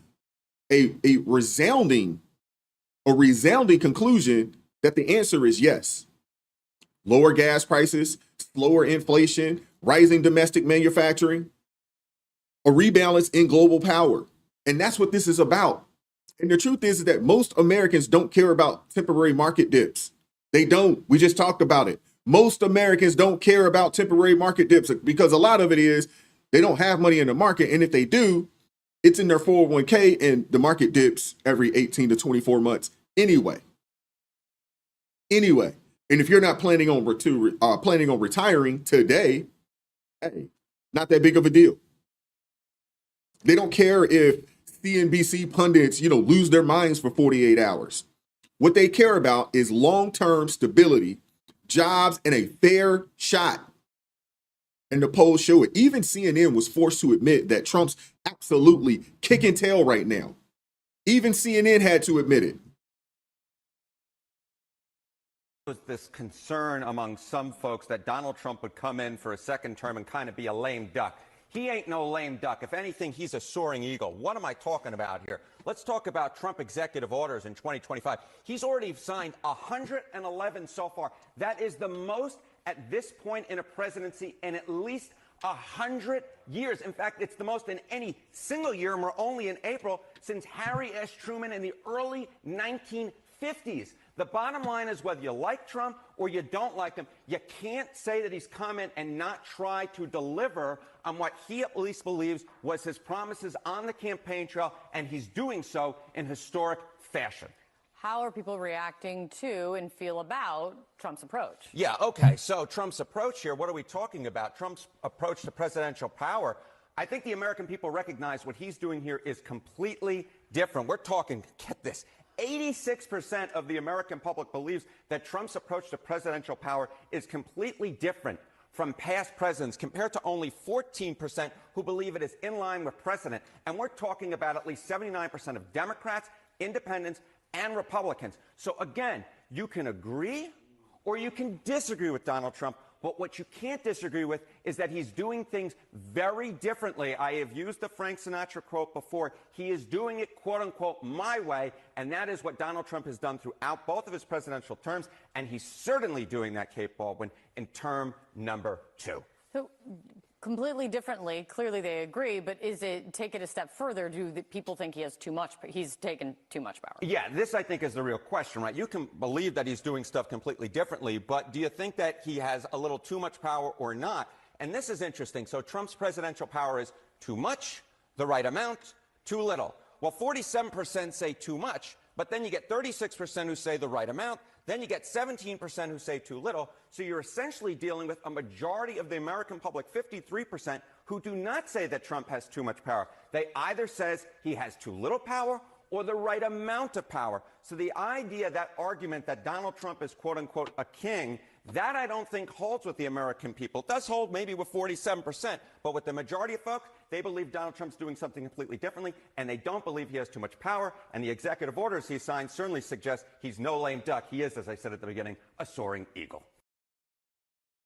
a resounding conclusion that the answer is yes. Lower gas prices, slower inflation, rising domestic manufacturing, a rebalance in global power. And that's what this is about. And the truth is that most Americans don't care about temporary market dips. They don't. We just talked about it. Most Americans don't care about temporary market dips because a lot of it is they don't have money in the market. And if they do, it's in their 401k and the market dips every 18 to 24 months anyway. And if you're not planning on retiring today, hey, not that big of a deal. They don't care if CNBC pundits, lose their minds for 48 hours. What they care about is long-term stability, jobs, and a fair shot. And the polls show it. Even CNN was forced to admit that Trump's absolutely kicking tail right now. Even CNN had to admit it. Was this concern among some folks that Donald Trump would come in for a second term and kind of be a lame duck. He ain't no lame duck. If anything, he's a soaring eagle. What am I talking about here? Let's talk about Trump executive orders in 2025. He's already signed 111 so far. That is the most at this point in a presidency in at least 100 years. In fact, it's the most in any single year, and we're only in April, since Harry S. Truman in the early 1950s. The bottom line is whether you like Trump or you don't like him, you can't say that he's come in and not try to deliver on what he at least believes was his promises on the campaign trail, and he's doing so in historic fashion. How are people reacting to and feel about Trump's approach? Yeah, okay, so Trump's approach here, what are we talking about? Trump's approach to presidential power. I think the American people recognize what he's doing here is completely different. We're talking, get this, 86% of the American public believes that Trump's approach to presidential power is completely different from past presidents compared to only 14% who believe it is in line with precedent. And we're talking about at least 79% of Democrats, independents, and Republicans. So again, you can agree or you can disagree with Donald Trump, but what you can't disagree with is that he's doing things very differently. I have used the Frank Sinatra quote before. He is doing it, quote unquote, my way, and that is what Donald Trump has done throughout both of his presidential terms, and he's certainly doing that, Kate Baldwin, in term number 2. So completely differently, clearly they agree, but take it a step further? Do the people think he's taken too much power? Yeah, this I think is the real question, right? You can believe that he's doing stuff completely differently, but do you think that he has a little too much power or not? And this is interesting. So Trump's presidential power is too much, the right amount, too little. Well, 47% say too much, but then you get 36% who say the right amount. Then you get 17% who say too little. So you're essentially dealing with a majority of the American public, 53%, who do not say that Trump has too much power. They either says he has too little power or the right amount of power. So the idea, that argument that Donald Trump is, quote unquote, a king, that I don't think holds with the American people. It does hold maybe with 47%, but with the majority of folks, they believe Donald Trump's doing something completely differently, and they don't believe he has too much power, and the executive orders he signed certainly suggest he's no lame duck. He is, as I said at the beginning, a soaring eagle.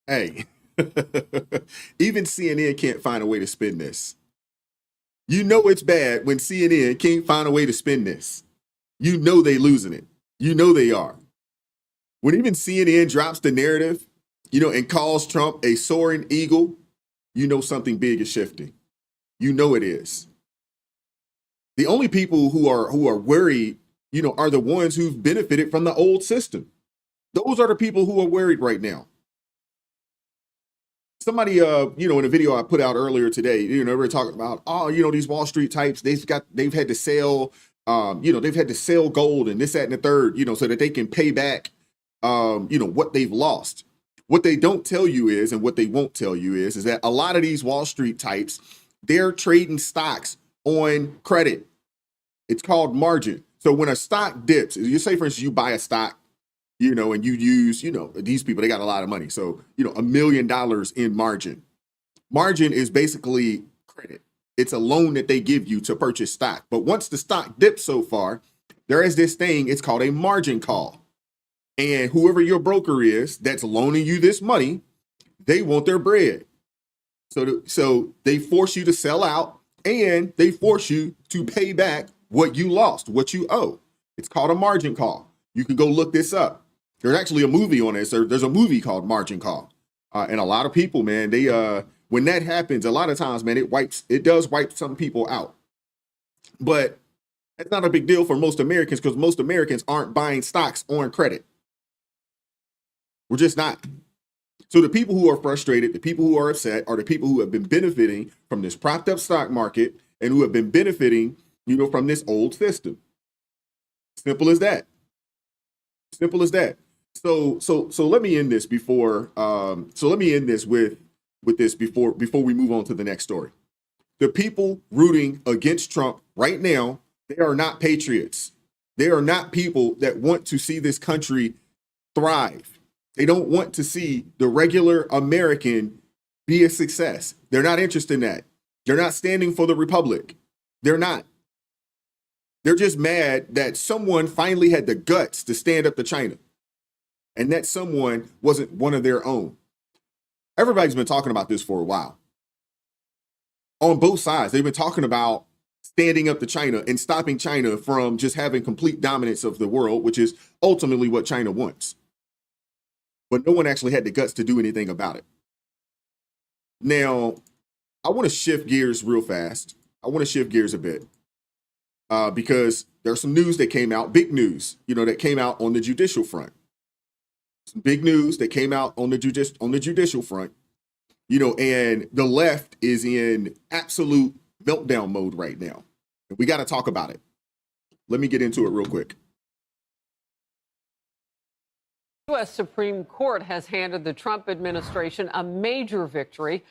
Hey, even CNN can't find a way to spin this. You know it's bad when CNN can't find a way to spin this. You know they losing it. You know they are. When even CNN drops the narrative, and calls Trump a soaring eagle, you know something big is shifting. You know it is. The only people who are worried, are the ones who've benefited from the old system. Those are the people who are worried right now. Somebody, in a video I put out earlier today, they were talking about, these Wall Street types, they've had to sell, they've had to sell gold and this, that, and the third, so that they can pay back, what they've lost. What they don't tell you is, and what they won't tell you is that a lot of these Wall Street types, they're trading stocks on credit. It's called margin. So when a stock dips, you say, for instance, you buy a stock, and you use, these people, they got a lot of money. So, $1 million in margin. Margin is basically credit. It's a loan that they give you to purchase stock. But once the stock dips so far, there is this thing, it's called a margin call. And whoever your broker is that's loaning you this money, they want their bread. So they force you to sell out, and they force you to pay back what you lost, what you owe. It's called a margin call. You can go look this up. There's actually a movie on this. There's a movie called Margin Call. And a lot of people, man, they when that happens, a lot of times, man, it does wipe some people out. But it's not a big deal for most Americans, because most Americans aren't buying stocks on credit. We're just not. So the people who are frustrated, the people who are upset, are the people who have been benefiting from this propped up stock market and who have been benefiting, from this old system. Simple as that. Simple as that. So let me end this before. So let me end this with this before we move on to the next story. The people rooting against Trump right now, they are not patriots. They are not people that want to see this country thrive. They don't want to see the regular American be a success. They're not interested in that. They're not standing for the republic. They're not. They're just mad that someone finally had the guts to stand up to China, and that someone wasn't one of their own. Everybody's been talking about this for a while. On both sides, they've been talking about standing up to China and stopping China from just having complete dominance of the world, which is ultimately what China wants. But no one actually had the guts to do anything about it. Now, I want to shift gears real fast. I want to shift gears a bit because there's some news that came out, big news, that came out on the judicial front. Some big news that came out on the judicial front, and the left is in absolute meltdown mode right now. We got to talk about it. Let me get into it real quick. The U.S. Supreme Court has handed the Trump administration a major victory.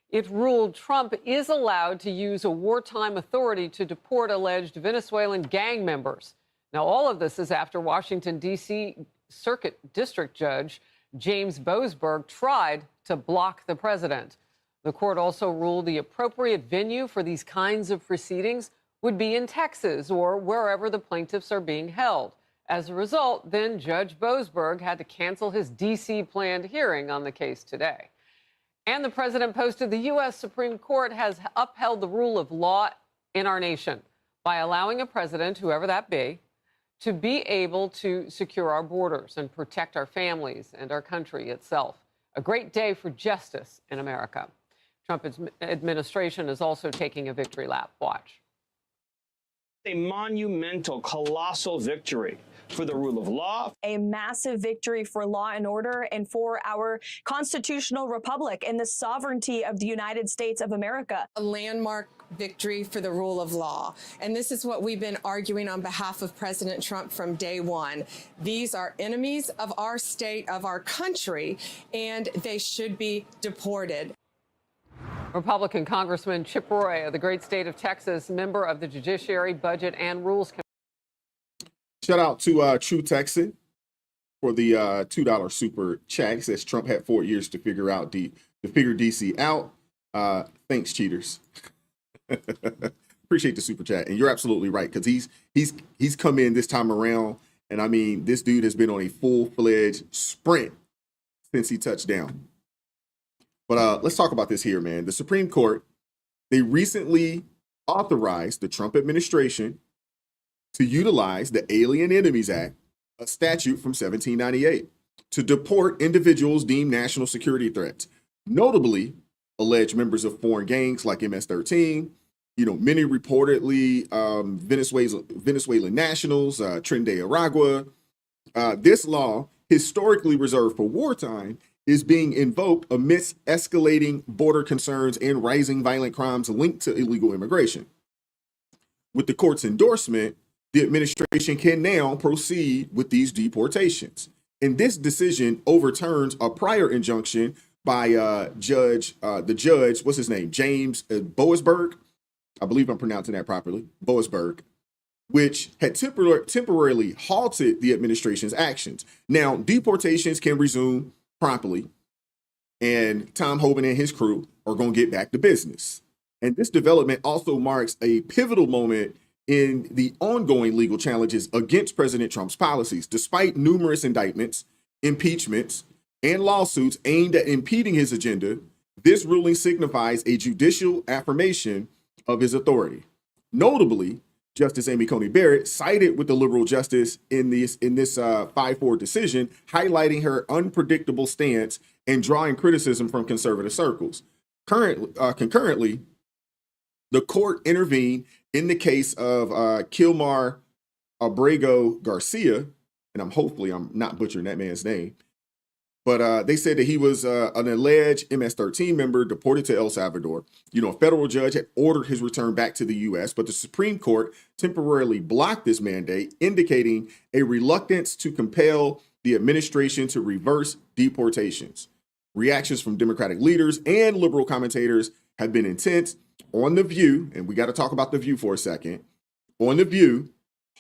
It ruled Trump is allowed to use a wartime authority to deport alleged Venezuelan gang members. Now, all of this is after Washington, D.C. Circuit District Judge James Boasberg tried to block the president. The court also ruled the appropriate venue for these kinds of proceedings would be in Texas or wherever the plaintiffs are being held. As a result, then Judge Boasberg had to cancel his D.C. planned hearing on the case today. And the president posted the U.S. Supreme Court has upheld the rule of law in our nation by allowing a president, whoever that be able to secure our borders and protect our families and our country itself. A great day for justice in America. Trump's administration is also taking a victory lap. Watch. A monumental, colossal victory for the rule of law. A massive victory for law and order and for our constitutional republic and the sovereignty of the United States of America. A landmark victory for the rule of law. And this is what we've been arguing on behalf of President Trump from day one. These are enemies of our state, of our country, and they should be deported. Republican Congressman Chip Roy of the great state of Texas, member of the Judiciary, Budget, and Rules Committee. Shout out to True Texan for the $2 super chat. He says Trump had 4 years to figure DC out. Thanks, cheaters. Appreciate the super chat, and you're absolutely right, because he's come in this time around, and I mean, this dude has been on a full-fledged sprint since he touched down. But let's talk about this here, man. The Supreme Court, they recently authorized the Trump administration to utilize the Alien Enemies Act, a statute from 1798, to deport individuals deemed national security threats, notably alleged members of foreign gangs like MS-13, many reportedly Venezuelan nationals, Tren de Aragua. This law, historically reserved for wartime, is being invoked amidst escalating border concerns and rising violent crimes linked to illegal immigration. With the court's endorsement, the administration can now proceed with these deportations. And this decision overturns a prior injunction by the judge, what's his name? James Boasberg. I believe I'm pronouncing that properly. Boasberg, which had temporarily halted the administration's actions. Now, deportations can resume promptly, and Tom Homan and his crew are going to get back to business. And this development also marks a pivotal moment in the ongoing legal challenges against President Trump's policies. Despite numerous indictments, impeachments, and lawsuits aimed at impeding his agenda, this ruling signifies a judicial affirmation of his authority. Notably, Justice Amy Coney Barrett sided with the liberal justice in this 5-4 decision, highlighting her unpredictable stance and drawing criticism from conservative circles. Concurrently, the court intervened in the case of Kilmar Abrego Garcia, and I'm not butchering that man's name, but they said that he was an alleged MS-13 member deported to El Salvador. A federal judge had ordered his return back to the U.S., but the Supreme Court temporarily blocked this mandate, indicating a reluctance to compel the administration to reverse deportations. Reactions from Democratic leaders and liberal commentators have been intense. On The View, and we got to talk about The View for a second. On The View,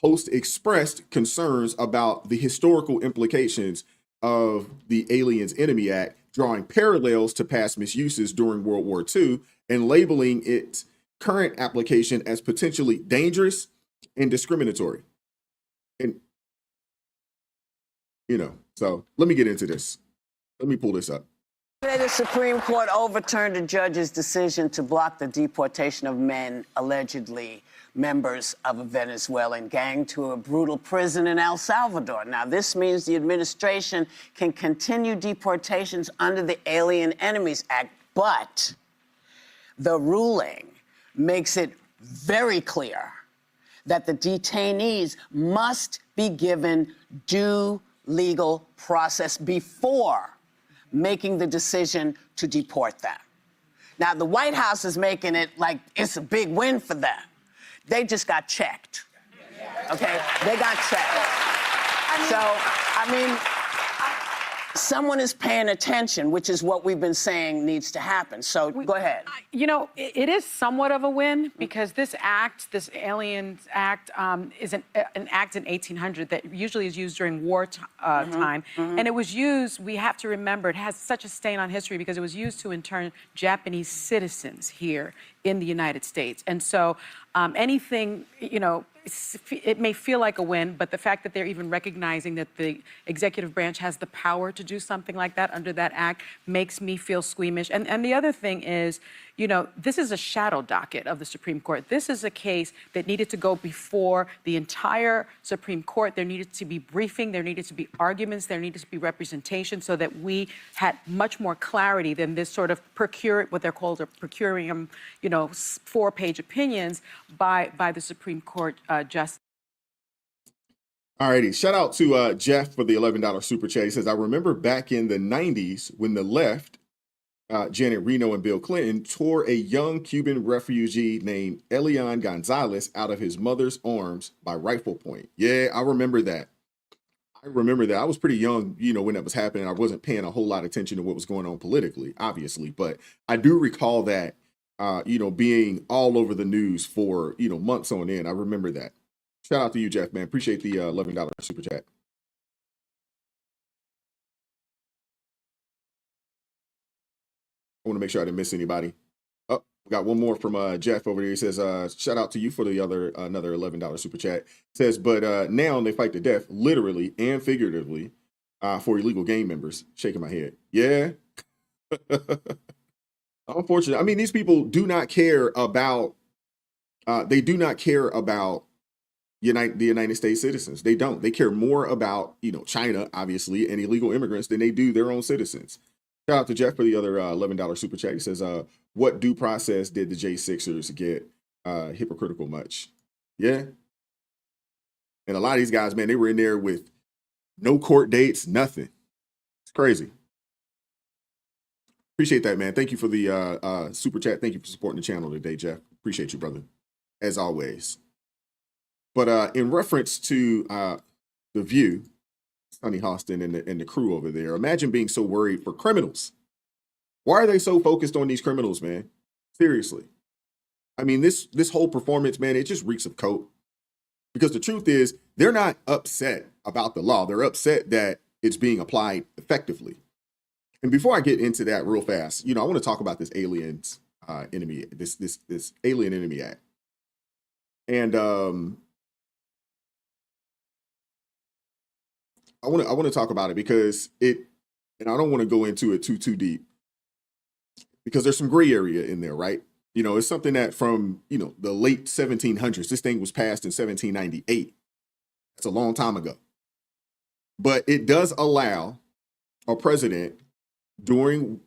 hosts expressed concerns about the historical implications of the Aliens Enemy Act, drawing parallels to past misuses during World War II and labeling its current application as potentially dangerous and discriminatory. And, so let me get into this. Let me pull this up. The Supreme Court overturned a judge's decision to block the deportation of men allegedly members of a Venezuelan gang to a brutal prison in El Salvador. Now, this means the administration can continue deportations under the Alien Enemies Act, but the ruling makes it very clear that the detainees must be given due legal process before making the decision to deport them. Now, the White House is making it like it's a big win for them. They just got checked, someone is paying attention, which is what we've been saying needs to happen. So go ahead. You know, it is somewhat of a win because this act, this Aliens Act, is an act in 1800 that usually is used during war time. And it was used, we have to remember, it has such a stain on history because it was used to intern Japanese citizens here in the United States. And so anything, you know, it may feel like a win, but the fact that they're even recognizing that the executive branch has the power to do something like that under that act makes me feel squeamish. And the other thing is, you know, this is a shadow docket of the Supreme Court. This is a case that needed to go before the entire Supreme Court. There needed to be briefing, there needed to be arguments, there needed to be representation so that we had much more clarity than this sort of what they're called a procurium, you know, 4-page opinions by the Supreme Court justice. All righty. Shout out to Jeff for the $11 super chat. He says, I remember back in the 90s when the left, Janet Reno and Bill Clinton, tore a young Cuban refugee named Elian Gonzalez out of his mother's arms by rifle point. Yeah, I remember that. I was pretty young, you know, when that was happening. I wasn't paying a whole lot of attention to what was going on politically, obviously. But I do recall that, you know, being all over the news for, you know, months on end. I remember that. Shout out to you, Jeff, man. Appreciate the $11 super chat. I want to make sure I didn't miss anybody. Oh, we got one more from Jeff over here. He says, shout out to you for the another $11 super chat. Says, but now they fight to death, literally and figuratively, for illegal gang members. Shaking my head. Yeah. Unfortunately, I mean, these people do not care about, the United States citizens. They don't. They care more about, you know, China, obviously, and illegal immigrants than they do their own citizens. Shout out to Jeff for the other $11 super chat. He says, what due process did the J6ers get? Hypocritical much? Yeah. And a lot of these guys, man, they were in there with no court dates, nothing. It's crazy. Appreciate that, man. Thank you for the super chat. Thank you for supporting the channel today, Jeff. Appreciate you, brother, as always. But in reference to The View, Sonny Hostin and the crew over there, imagine being so worried for criminals. Why are they so focused on these criminals, man? Seriously. I mean, this whole performance, man, it just reeks of coke. Because the truth is, they're not upset about the law. They're upset that it's being applied effectively. And before I get into that real fast, you know, I want to talk about this Alien Enemy Act. And I want to talk about it because and I don't want to go into it too deep because there's some gray area in there, right? You know, it's something that from, you know, the late 1700s, this thing was passed in 1798. That's a long time ago. But it does allow a president during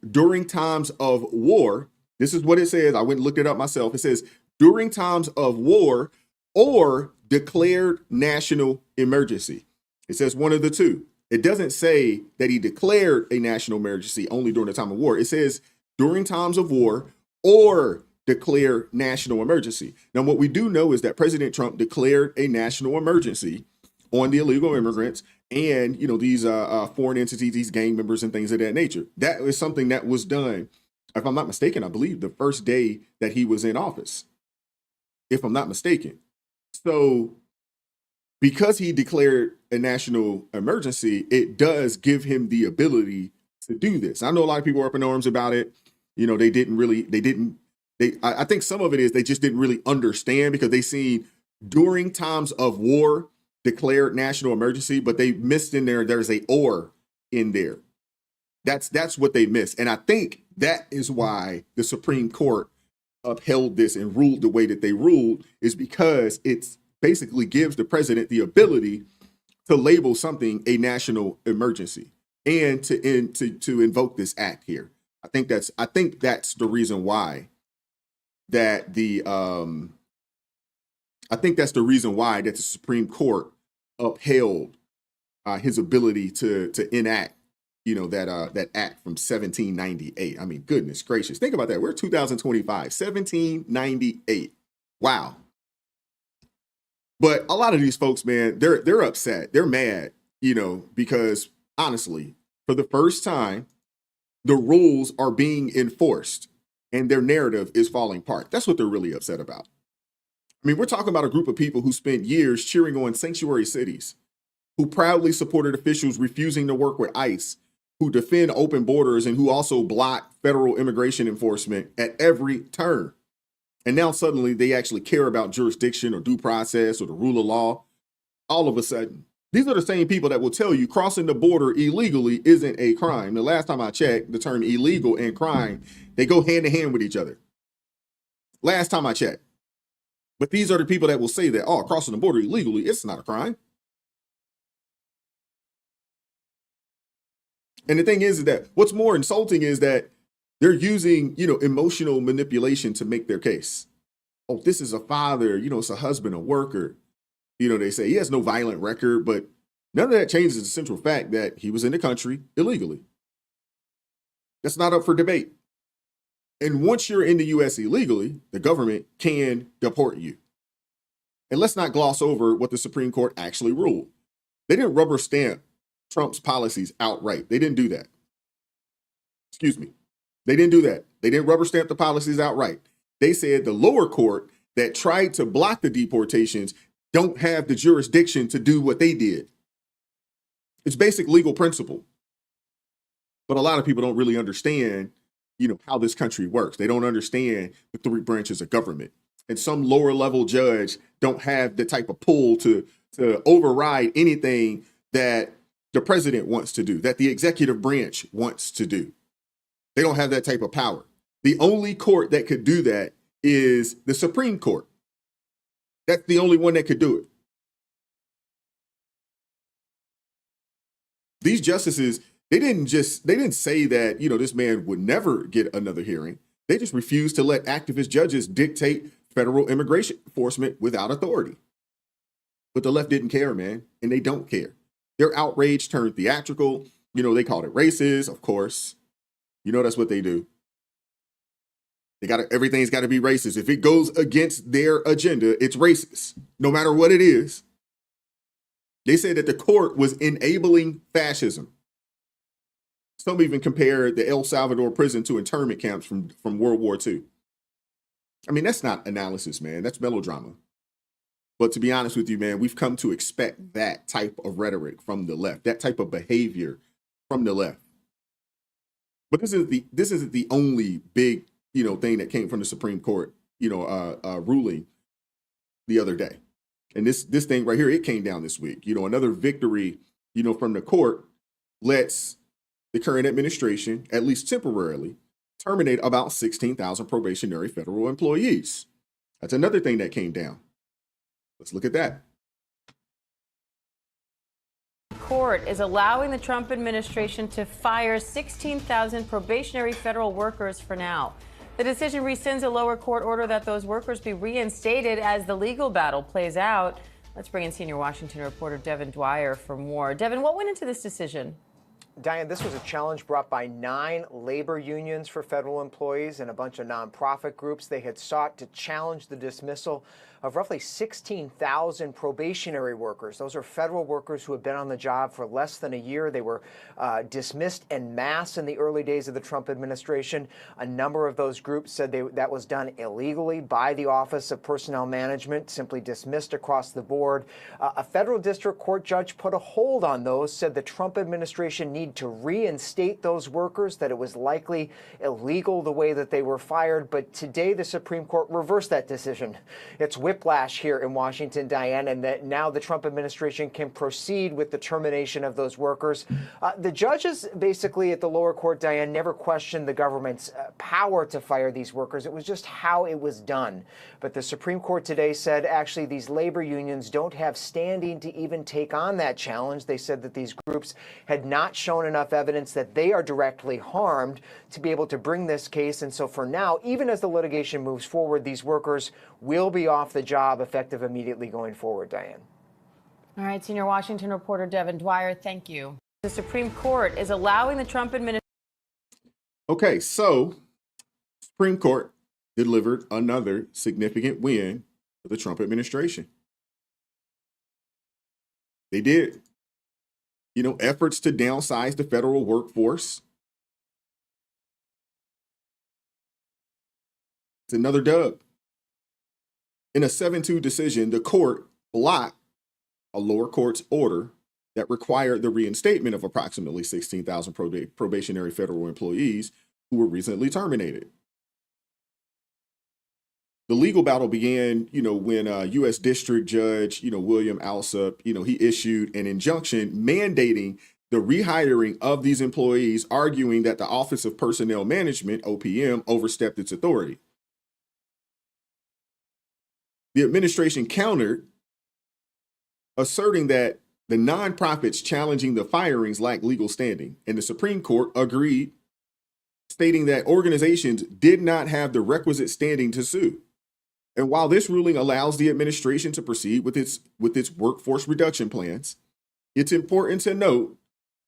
times of war. This is what it says. I went and looked it up myself. It says during times of war or declared national emergency. It says one of the two. It doesn't say that he declared a national emergency only during the time of war. It says during times of war or declare national emergency. Now, what we do know is that President Trump declared a national emergency on the illegal immigrants and, you know, these foreign entities, these gang members and things of that nature. That is something that was done, if I'm not mistaken, I believe the first day that he was in office, if I'm not mistaken. So because he declared a national emergency, it does give him the ability to do this. I know a lot of people are up in arms about it. You know, I think some of it is they just didn't really understand because they seen during times of war declared national emergency, but they missed in there's a or in there. That's what they missed. And I think that is why the Supreme Court upheld this and ruled the way that they ruled, is because it's basically gives the president the ability to label something a national emergency and to invoke this act here. I think that's the reason why that the Supreme Court upheld his ability to enact, you know, that act from 1798. I mean, goodness gracious, think about that. We're 2025, 1798. Wow. But a lot of these folks, man, they're upset. They're mad, you know, because honestly, for the first time, the rules are being enforced and their narrative is falling apart. That's what they're really upset about. I mean, we're talking about a group of people who spent years cheering on sanctuary cities, who proudly supported officials refusing to work with ICE, who defend open borders, and who also block federal immigration enforcement at every turn. And now suddenly they actually care about jurisdiction or due process or the rule of law. All of a sudden, these are the same people that will tell you crossing the border illegally isn't a crime. The last time I checked, the term illegal and crime, they go hand in hand with each other. Last time I checked. But these are the people that will say that, oh, crossing the border illegally, it's not a crime. And the thing is that what's more insulting is that they're using, emotional manipulation to make their case. Oh, this is a father, it's a husband, a worker. They say he has no violent record, but none of that changes the central fact that he was in the country illegally. That's not up for debate. And once you're in the U.S. illegally, the government can deport you. And let's not gloss over what the Supreme Court actually ruled. They didn't rubber stamp Trump's policies outright. They didn't do that. Excuse me. They didn't do that. They didn't rubber stamp the policies outright. They said the lower court that tried to block the deportations don't have the jurisdiction to do what they did. It's basic legal principle. But a lot of people don't really understand, how this country works. They don't understand the three branches of government. And some lower level judge don't have the type of pull to override anything that the president wants to do, that the executive branch wants to do. They don't have that type of power. The only court that could do that is the Supreme Court. That's the only one that could do it. These justices, they didn't say that, this man would never get another hearing. They just refused to let activist judges dictate federal immigration enforcement without authority. But the left didn't care, man, and they don't care. Their outrage turned theatrical. They called it racist, of course. That's what they do. Everything's got to be racist. If it goes against their agenda, it's racist, no matter what it is. They said that the court was enabling fascism. Some even compared the El Salvador prison to internment camps from World War II. I mean, that's not analysis, man. That's melodrama. But to be honest with you, man, we've come to expect that type of rhetoric from the left, that type of behavior from the left. But this isn't the only big, thing that came from the Supreme Court, ruling the other day. And this thing right here, it came down this week. Another victory, from the court lets the current administration, at least temporarily, terminate about 16,000 probationary federal employees. That's another thing that came down. Let's look at that. Court is allowing the Trump administration to fire 16,000 probationary federal workers for now. The decision rescinds a lower court order that those workers be reinstated as the legal battle plays out. Let's bring in senior Washington reporter Devin Dwyer for more. Devin, what went into this decision? Diane, this was a challenge brought by 9 labor unions for federal employees and a bunch of nonprofit groups. They had sought to challenge the dismissal of roughly 16,000 probationary workers. Those are federal workers who have been on the job for less than a year. They were dismissed en masse in the early days of the Trump administration. A number of those groups said that was done illegally by the Office of Personnel Management, simply dismissed across the board. A federal district court judge put a hold on those, said the Trump administration need to reinstate those workers, that it was likely illegal the way that they were fired. But today the Supreme Court reversed that decision. It's whiplash here in Washington, Diane, and that now the Trump administration can proceed with the termination of those workers. The judges basically at the lower court, Diane, never questioned the government's power to fire these workers. It was just how it was done. But the Supreme Court today said actually these labor unions don't have standing to even take on that challenge. They said that these groups had not shown enough evidence that they are directly harmed to be able to bring this case. And so for now, even as the litigation moves forward, these workers will be off the job effective immediately going forward, Diane. All right, senior Washington reporter Devin Dwyer, thank you. The Supreme Court is allowing the Trump administration. Okay, so Supreme Court delivered another significant win for the Trump administration. They did. efforts to downsize the federal workforce. It's another dub. In a 7-2 decision, the court blocked a lower court's order that required the reinstatement of approximately 16,000 probationary federal employees who were recently terminated. The legal battle began, when U.S. District Judge, William Alsup, he issued an injunction mandating the rehiring of these employees, arguing that the Office of Personnel Management, OPM, overstepped its authority. The administration countered, asserting that the nonprofits challenging the firings lacked legal standing, and the Supreme Court agreed, stating that organizations did not have the requisite standing to sue. And while this ruling allows the administration to proceed with its workforce reduction plans, it's important to note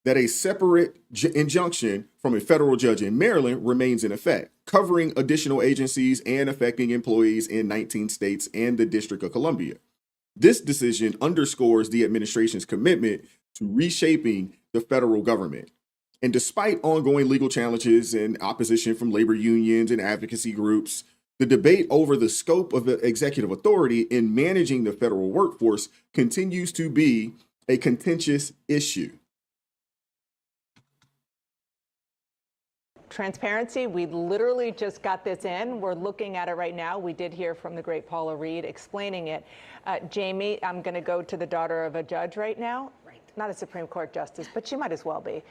that a separate injunction from a federal judge in Maryland remains in effect, covering additional agencies and affecting employees in 19 states and the District of Columbia. This decision underscores the administration's commitment to reshaping the federal government. And despite ongoing legal challenges and opposition from labor unions and advocacy groups, the debate over the scope of the executive authority in managing the federal workforce continues to be a contentious issue. Transparency, we literally just got this in. We're looking at it right now. We did hear from the great Paula Reed explaining it. Jamie, I'm going to go to the daughter of a judge right now. Right. Not a Supreme Court justice, but she might as well be.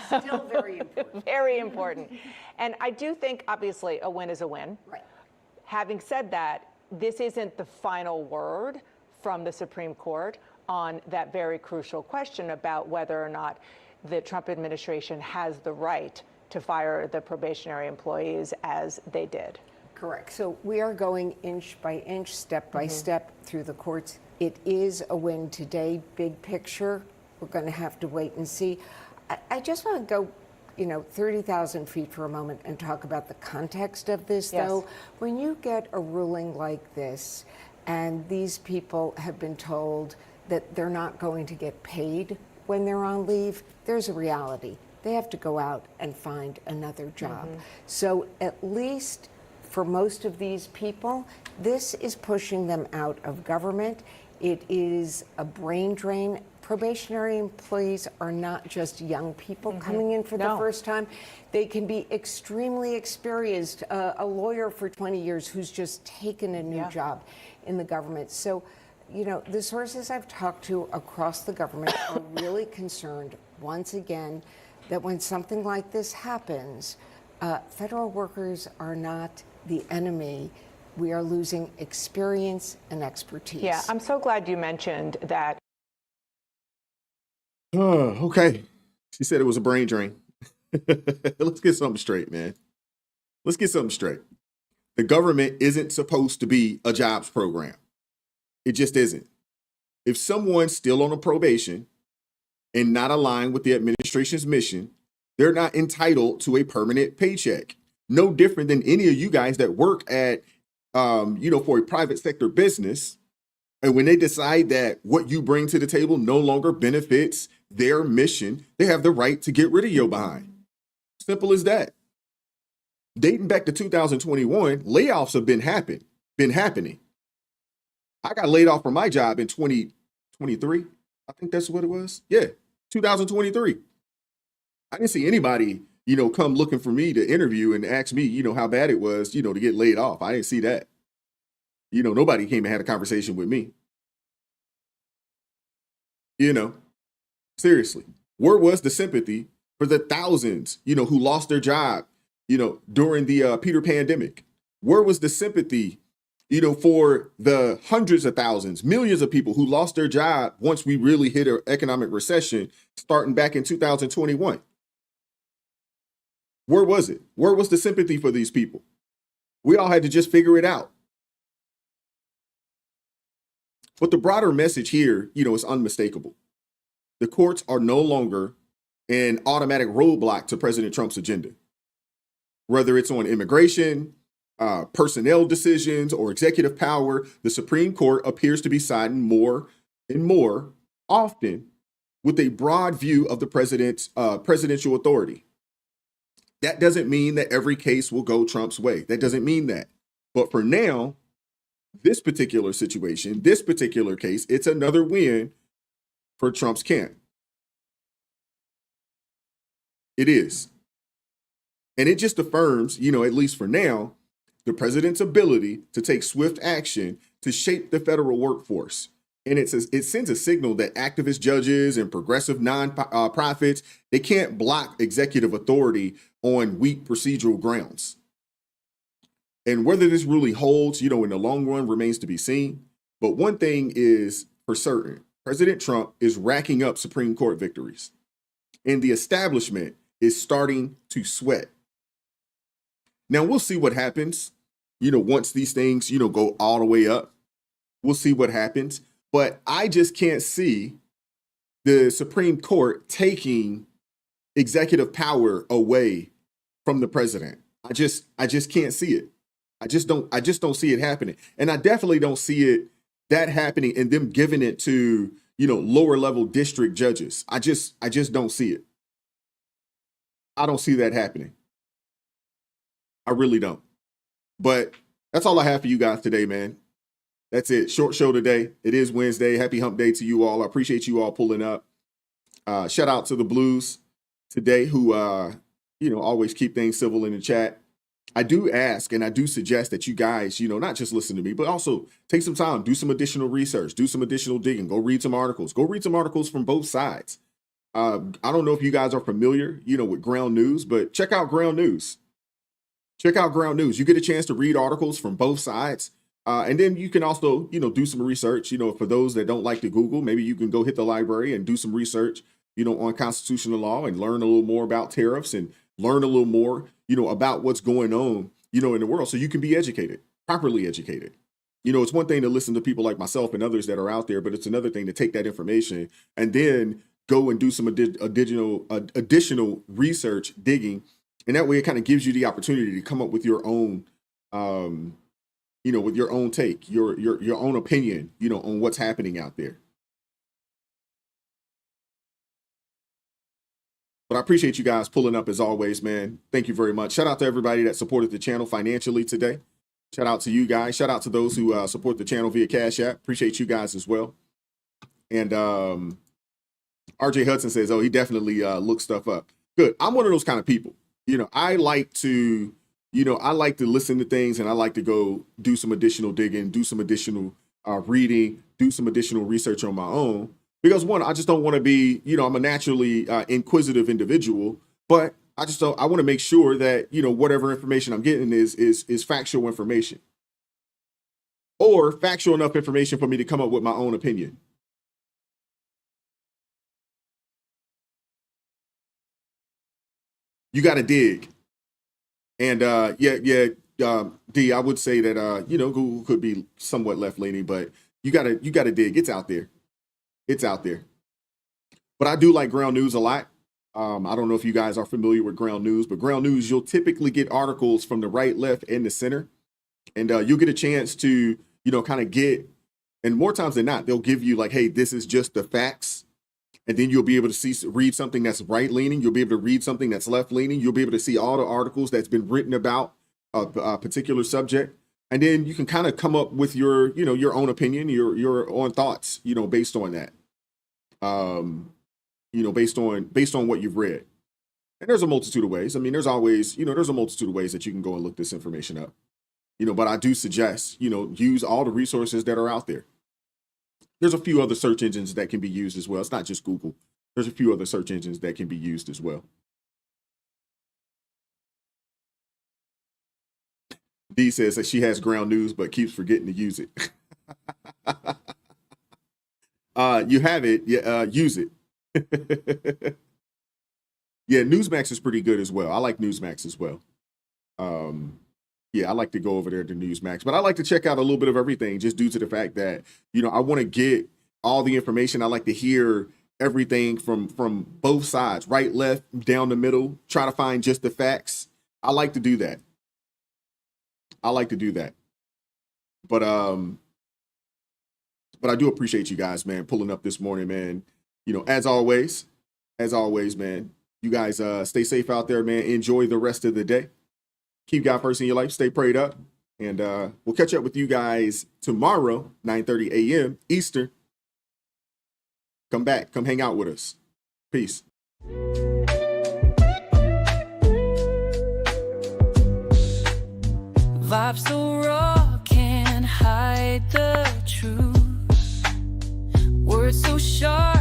Still very important. Very important. And I do think, obviously, a win is a win. Right. Having said that, this isn't the final word from the Supreme Court on that very crucial question about whether or not the Trump administration has the right to fire the probationary employees as they did. Correct. So we are going inch by inch, step by step through the courts. It is a win today. Big picture, we're going to have to wait and see. I just want to go 30,000 feet for a moment and talk about the context of this, though. When you get a ruling like this, and these people have been told that they're not going to get paid when they're on leave, there's a reality. They have to go out and find another job. So at least for most of these people, this is pushing them out of government. It is a brain drain. Probationary employees are not just young people coming in for the first time. They can be extremely experienced. A lawyer for 20 years who's just taken a new job in the government. So, the sources I've talked to across the government are really concerned, once again, that when something like this happens, federal workers are not the enemy. We are losing experience and expertise. Yeah, I'm so glad you mentioned that. Okay. She said it was a brain drain. Let's get something straight, man. Let's get something straight. The government isn't supposed to be a jobs program. It just isn't. If someone's still on a probation and not aligned with the administration's mission, they're not entitled to a permanent paycheck. No different than any of you guys that work at, for a private sector business. And when they decide that what you bring to the table no longer benefits their mission, they have the right to get rid of your behind. Simple as that. Dating back to 2021, layoffs have been happening. I got laid off from my job in 2023. I think that's what it was. Yeah, 2023. I didn't see anybody, come looking for me to interview and ask me, how bad it was, to get laid off. I didn't see that. Nobody came and had a conversation with me. Seriously, where was the sympathy for the thousands, who lost their job, during the Peter pandemic? Where was the sympathy, for the hundreds of thousands, millions of people who lost their job once we really hit an economic recession starting back in 2021? Where was it? Where was the sympathy for these people? We all had to just figure it out. But the broader message here, is unmistakable. The courts are no longer an automatic roadblock to President Trump's agenda. Whether it's on immigration, personnel decisions, or executive power, the Supreme Court appears to be siding more and more often with a broad view of the president's presidential authority. That doesn't mean that every case will go Trump's way. That doesn't mean that. But for now, this particular situation, this particular case, it's another win for Trump's camp. It is. And it just affirms, you know, at least for now, the president's ability to take swift action to shape the federal workforce. And it sends a signal that activist judges and progressive non-profits, they can't block executive authority on weak procedural grounds. And whether this really holds, you know, in the long run remains to be seen. But one thing is for certain, President Trump is racking up Supreme Court victories. And the establishment is starting to sweat. Now, we'll see what happens, you know, once these things, you know, go all the way up. We'll see what happens. But I just can't see the Supreme Court taking executive power away from the president. I just can't see it. I just don't see it happening. And I definitely don't see that happening and them giving it to, you know, lower level district judges. I just don't see it. I don't see that happening. I really don't. But that's all I have for you guys today, man. That's it. Short show today. It is Wednesday. Happy hump day to you all. I appreciate you all pulling up. Shout out to the Blues today who, you know, always keep things civil in the chat. I do ask and I do suggest that you guys, you know, not just listen to me, but also take some time, do some additional research, do some additional digging, go read some articles, from both sides. I don't know if you guys are familiar, you know, with Ground News, but check out Ground News. Check out Ground News. You get a chance to read articles from both sides. And then you can also, you know, do some research, you know, for those that don't like to Google, maybe you can go hit the library and do some research, you know, on constitutional law and learn a little more about tariffs and learn a little more, you know, about what's going on, you know, in the world so you can be educated, properly educated. You know, it's one thing to listen to people like myself and others that are out there, but it's another thing to take that information and then go and do some additional research, digging. And that way it kind of gives you the opportunity to come up with your own, you know, with your own take, your own opinion, you know, on what's happening out there. But I appreciate you guys pulling up as always, man. Thank you very much. Shout out to everybody that supported the channel financially today. Shout out to you guys. Shout out to those who support the channel via Cash App. Appreciate you guys as well. And RJ Hudson says, oh, he definitely looks stuff up. Good. I'm one of those kind of people. You know, I like to listen to things and I like to go do some additional digging, do some additional reading, do some additional research on my own. Because one, I just don't want to be, you know, I'm a naturally inquisitive individual, but I want to make sure that, you know, whatever information I'm getting is factual information or factual enough information for me to come up with my own opinion. You got to dig. And D, I would say that, you know, Google could be somewhat left leaning, but you got to dig. It's out there. It's out there. But I do like Ground News a lot. I don't know if you guys are familiar with Ground News, but Ground News, you'll typically get articles from the right, left, and the center. And you'll get a chance to, you know, kind of get, and more times than not, they'll give you like, hey, this is just the facts. And then you'll be able to read something that's right leaning. You'll be able to read something that's left leaning. You'll be able to see all the articles that's been written about a particular subject. And then you can kind of come up with your, you know, your own opinion, your own thoughts, you know, based on that. You know, based on what you've read. And there's a multitude of ways. I mean, there's always, you know, there's a multitude of ways that you can go and look this information up. You know, but I do suggest, you know, use all the resources that are out there. There's a few other search engines that can be used as well. It's not just Google. There's a few other search engines that can be used as well. Dee says that she has Ground News, but keeps forgetting to use it. You have it. Yeah, use it. Yeah, Newsmax is pretty good as well. I like Newsmax as well. Yeah, I like to go over there to Newsmax, but I like to check out a little bit of everything just due to the fact that, you know, I want to get all the information. I like to hear everything from both sides, right, left, down the middle, try to find just the facts. I like to do that. But I do appreciate you guys, man, pulling up this morning, man. as always, man, you guys stay safe out there, man. Enjoy the rest of the day. Keep God first in your life. Stay prayed up. And we'll catch up with you guys tomorrow, 9:30 a.m. Eastern. Come back. Come hang out with us. Peace. Vibes so raw, can't hide the truth. Words so sharp.